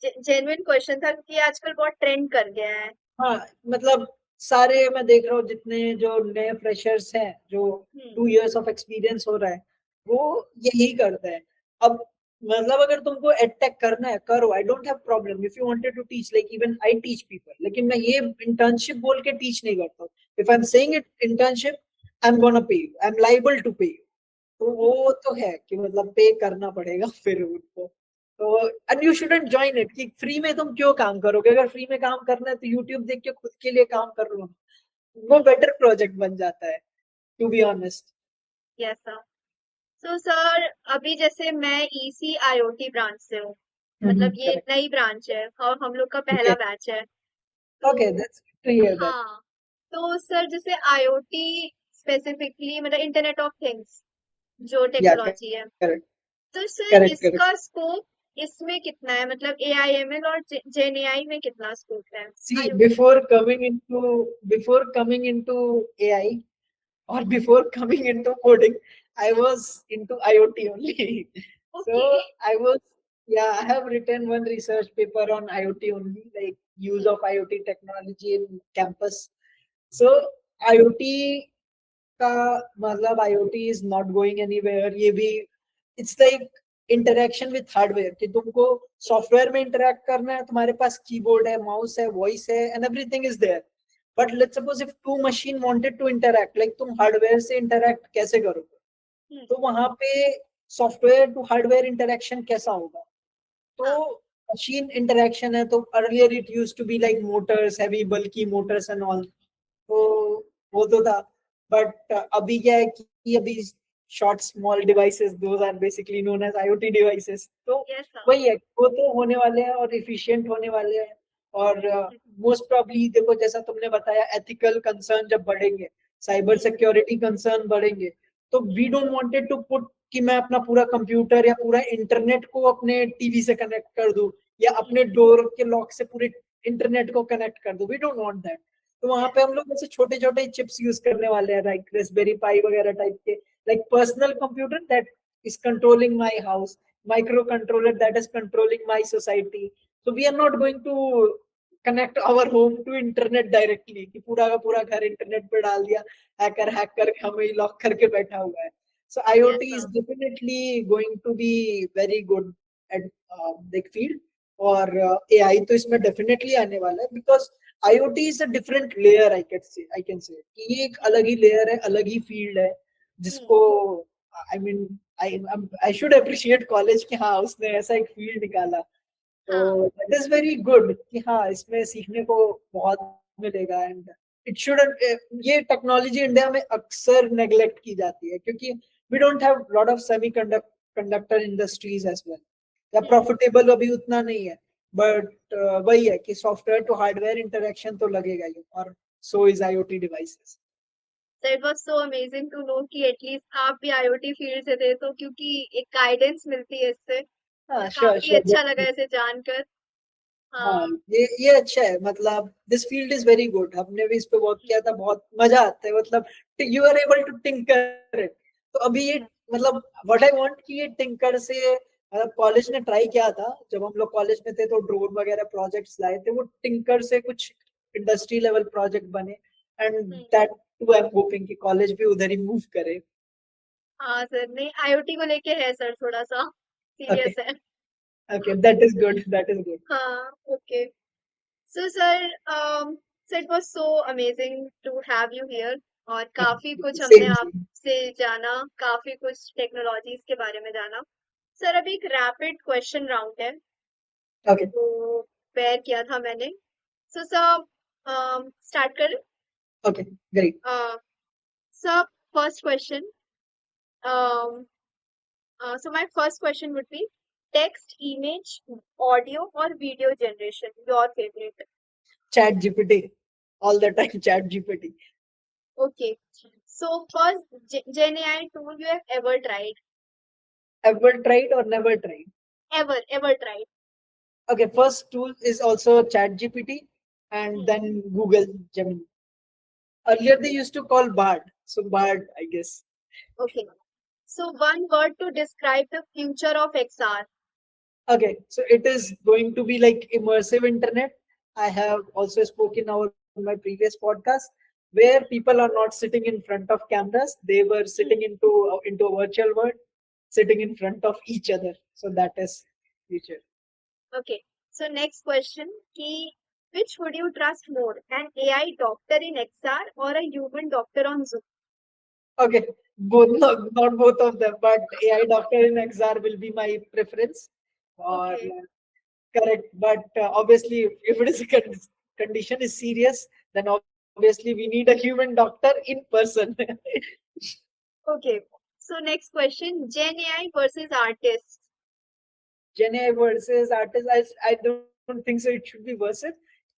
जेन्युइन क्वेश्चन था क्योंकि आजकल बहुत ट्रेंड कर गया है। हाँ, मतलब सारे मैं देख रहा हूँ जितने जो नए फ्रेशर्स हैं, जो हम्म। 2 years ऑफ एक्सपीरियंस हो रहा है, वो यही करते हैं। अब मतलब अगर तुमको एडटेक करना है करो, I don't have problem if you wanted to teach, like even I teach people, लेकिन मैं ये इंटर्नशिप बोल के टीच नहीं करता हूँ। If I am saying it internship, I am gonna pay you, I am liable to pay you. तो वो तो है कि मतलब पे करना पड़ेगा फिर उनको। तो and you shouldn't join it, कि फ्री में तुम क्यों काम करोगे, अगर फ्री में काम करना है तो यूट्यूब देख के खुद के लिए काम कर लो, वो बेटर प्रोजेक्ट बन जाता है, to be honest. Yes sir. So sir, अभी जैसे मैं ईसी आईओटी ब्रांच से हूँ, मतलब ये करेक्ट। नई ब्रांच है और हम लोग का ओके। पहला बैच है। तो okay, that's good to hear that. हाँ, तो सर जैसे आईओटी स्पेसिफिकली मतलब इंटरनेट ऑफ थिंग्स जो या टेक्नोलॉजी है, करेक्ट। तो सर करेक्ट करेक्ट। इसका स्कोप इसमें कितना है, मतलब एआईएमएल और जेन एआई में कितना स्कोप है See, आईओटी में? before coming into AI or before coming into coding, I was into IoT only. Okay. So I was, yeah, I have written one research paper on IoT only, like use of IoT technology in campus. So IoT का मतलब IoT is not going anywhere, ये भी it's like interaction with hardware, कि तुमको सॉफ्टवेयर में इंटरेक्ट करना है, तुम्हारे पास कीबोर्ड है, माउस है, वॉइस है, and everything is there. But let's suppose if to machine wanted to interact, like तुम हार्डवेयर से इंटरेक्ट कैसे करोगे, हम्म। तो वहां पे सॉफ्टवेयर टू हार्डवेयर इंटरेक्शन कैसा होगा। हाँ। तो मशीन इंटरेक्शन है, तो earlier it used to be like motors, heavy bulky motors and all, तो वो तो था। बट अभी क्या है कि अभी short small devices, those are basically known as IoT devices, तो यस सर। वही है, वो तो होने वाले हैं और इफिशिएंट होने वाले हैं। और मोस्ट प्रॉब्ली देखो, जैसा तुमने बताया, एथिकल कंसर्न जब बढ़ेंगे, साइबर सिक्योरिटी कंसर्न बढ़ेंगे, तो we don't wanted to put कि मैं अपना पूरा कंप्यूटर या पूरा इंटरनेट को अपने टीवी से कनेक्ट कर दूं, या अपने डोर के लॉक से पूरे इंटरनेट को कनेक्ट कर दूं, वी डोंट वांट दैट। तो वहां पे हम लोग ऐसे छोटे छोटे चिप्स यूज करने वाले हैं, लाइक रेस्पबेरी पाई वगैरह टाइप के, like personal computer that is controlling my house, micro controller that is controlling my society. So we are not going to connect our home to internet directly, कि पूरा का पूरा घर इंटरनेट पे डाल दिया, हैकर हैक करके हमें लॉक करके बैठा हुआ है। So yes IoT is sir. definitely going to be very good at big field, और AI तो इसमें डेफिनेटली आने वाला है, because IoT is a different layer, I can say कि ये एक अलग ही लेयर है, अलग ही फील्ड है, हम्म। जिसको I mean I should appreciate college कि हाँ उसने ऐसा एक फील्ड निकाला। हाँ। तो दैट इज वेरी गुड कि हाँ इसमें सीखने को बहुत मिलेगा, एंड इट शुड, ये टेक्नोलॉजी इंडिया में अक्सर नेग्लेक्ट की जाती है क्योंकि we don't have lot of semi conductor industries as well, या प्रॉफिटेबल अभी उतना नहीं है, बट वही है कि सॉफ्टवेयर टू हार्डवेयर इंटरेक्शन तो लगेगा ही, और so is IoT devices. So it was so amazing to know कि एटलीस्ट आप भी आईओटी फील्ड से थे, तो क्योंकि एक गाइडेंस मिलती है इससे, तो हाँ श्योर काफी अच्छा लगा श्योर। ऐसे जानकर। हाँ, हाँ। ये अच्छा है, मतलब this field is very good, हमने भी इस पे वर्क किया था, बहुत मजा आता है, मतलब you are able to tinker it. तो अभी ये मतलब व्हाट आई वांट कि ये टिंकर से, मतलब कॉलेज ने ट्राई किया था जब हम लोग कॉलेज में थे, तो ड्रोन वगैरह प्रोजेक्ट्स लाए थे, वो टिंकर से कुछ इंडस्ट्री लेवल प्रोजेक्ट बने, and that too I am hoping कि कॉलेज भी उधर ही मूव करे। हाँ सर, नहीं आईओटी को लेके है सर, थोड़ा सा ओके सीरियस है। Okay, that is good, that is good. हाँ okay. So sir, so it was so amazing to have you here, और काफी कुछ हमने सेम सेम। आपसे जाना, काफी कुछ टेक्नोलॉजीज के बारे में जाना। सर अभी एक रैपिड क्वेश्चन राउंड है, ओके तो प्रिपेयर किया था मैंने। सो सर, स्टार्ट कर। Okay great. Sir first question, so my first question would be text, image, audio or video generation, your favorite? Chat GPT, all the time chat GPT. Okay. So first Gen AI tool you have ever tried? Ever tried or never tried? Ever tried? Okay, first tool is also ChatGPT and Hmm. then Google Gemini. Earlier they used to call Bard, so Bard, I guess. Okay. So one word to describe the future of XR. Okay, so it is going to be like immersive internet. I have also spoken over my previous podcast where people are not sitting in front of cameras; they were sitting into a virtual world, sitting in front of each other. So that is future. Okay. So next question, ki which would you trust more, an AI doctor in XR or a human doctor on Zoom? Okay, both, not both of them, but AI doctor in XR will be my preference. Or Okay. correct, but obviously, if it is a condition is serious, then obviously we need a human doctor in person. Okay. So next question, Gen AI versus artists. Gen AI versus artist, I don't think so. It should be versus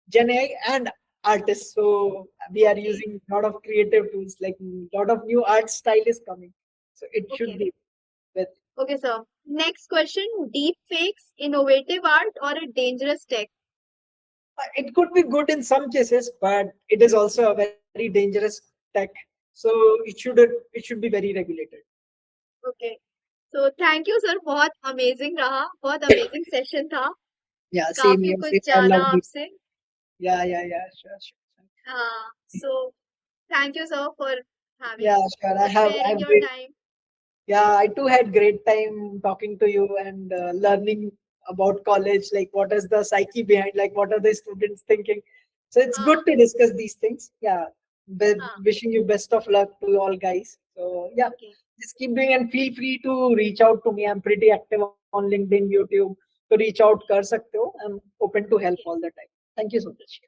Gen AI and artists. So we are Okay. using a lot of creative tools, like a lot of new art style is coming. So it should Okay. be with. Okay, sir. Next question, deep fakes, innovative art or a dangerous tech? It could be good in some cases, but it is also a very dangerous tech. So it should be very regulated. Okay. So thank you sir, बहुत amazing रहा, बहुत amazing session था, Yeah, same काफी here. कुछ Same. I जाना loved it. आपसे। Yeah. Sure. हाँ, so thank you sir for having, Yeah, sure. for I sparing have your great. time. Yeah, I too had great time talking to you and learning about college, like what is the psyche behind, like what are the students thinking. So it's good हाँ to discuss these things. Yeah, हाँ wishing you best of luck to all guys. So yeah, okay. just keep doing and feel free to reach out to me. I'm pretty active on LinkedIn, YouTube. So reach out, kar sakte ho. I'm open to help Okay. all the time. Thank you so much.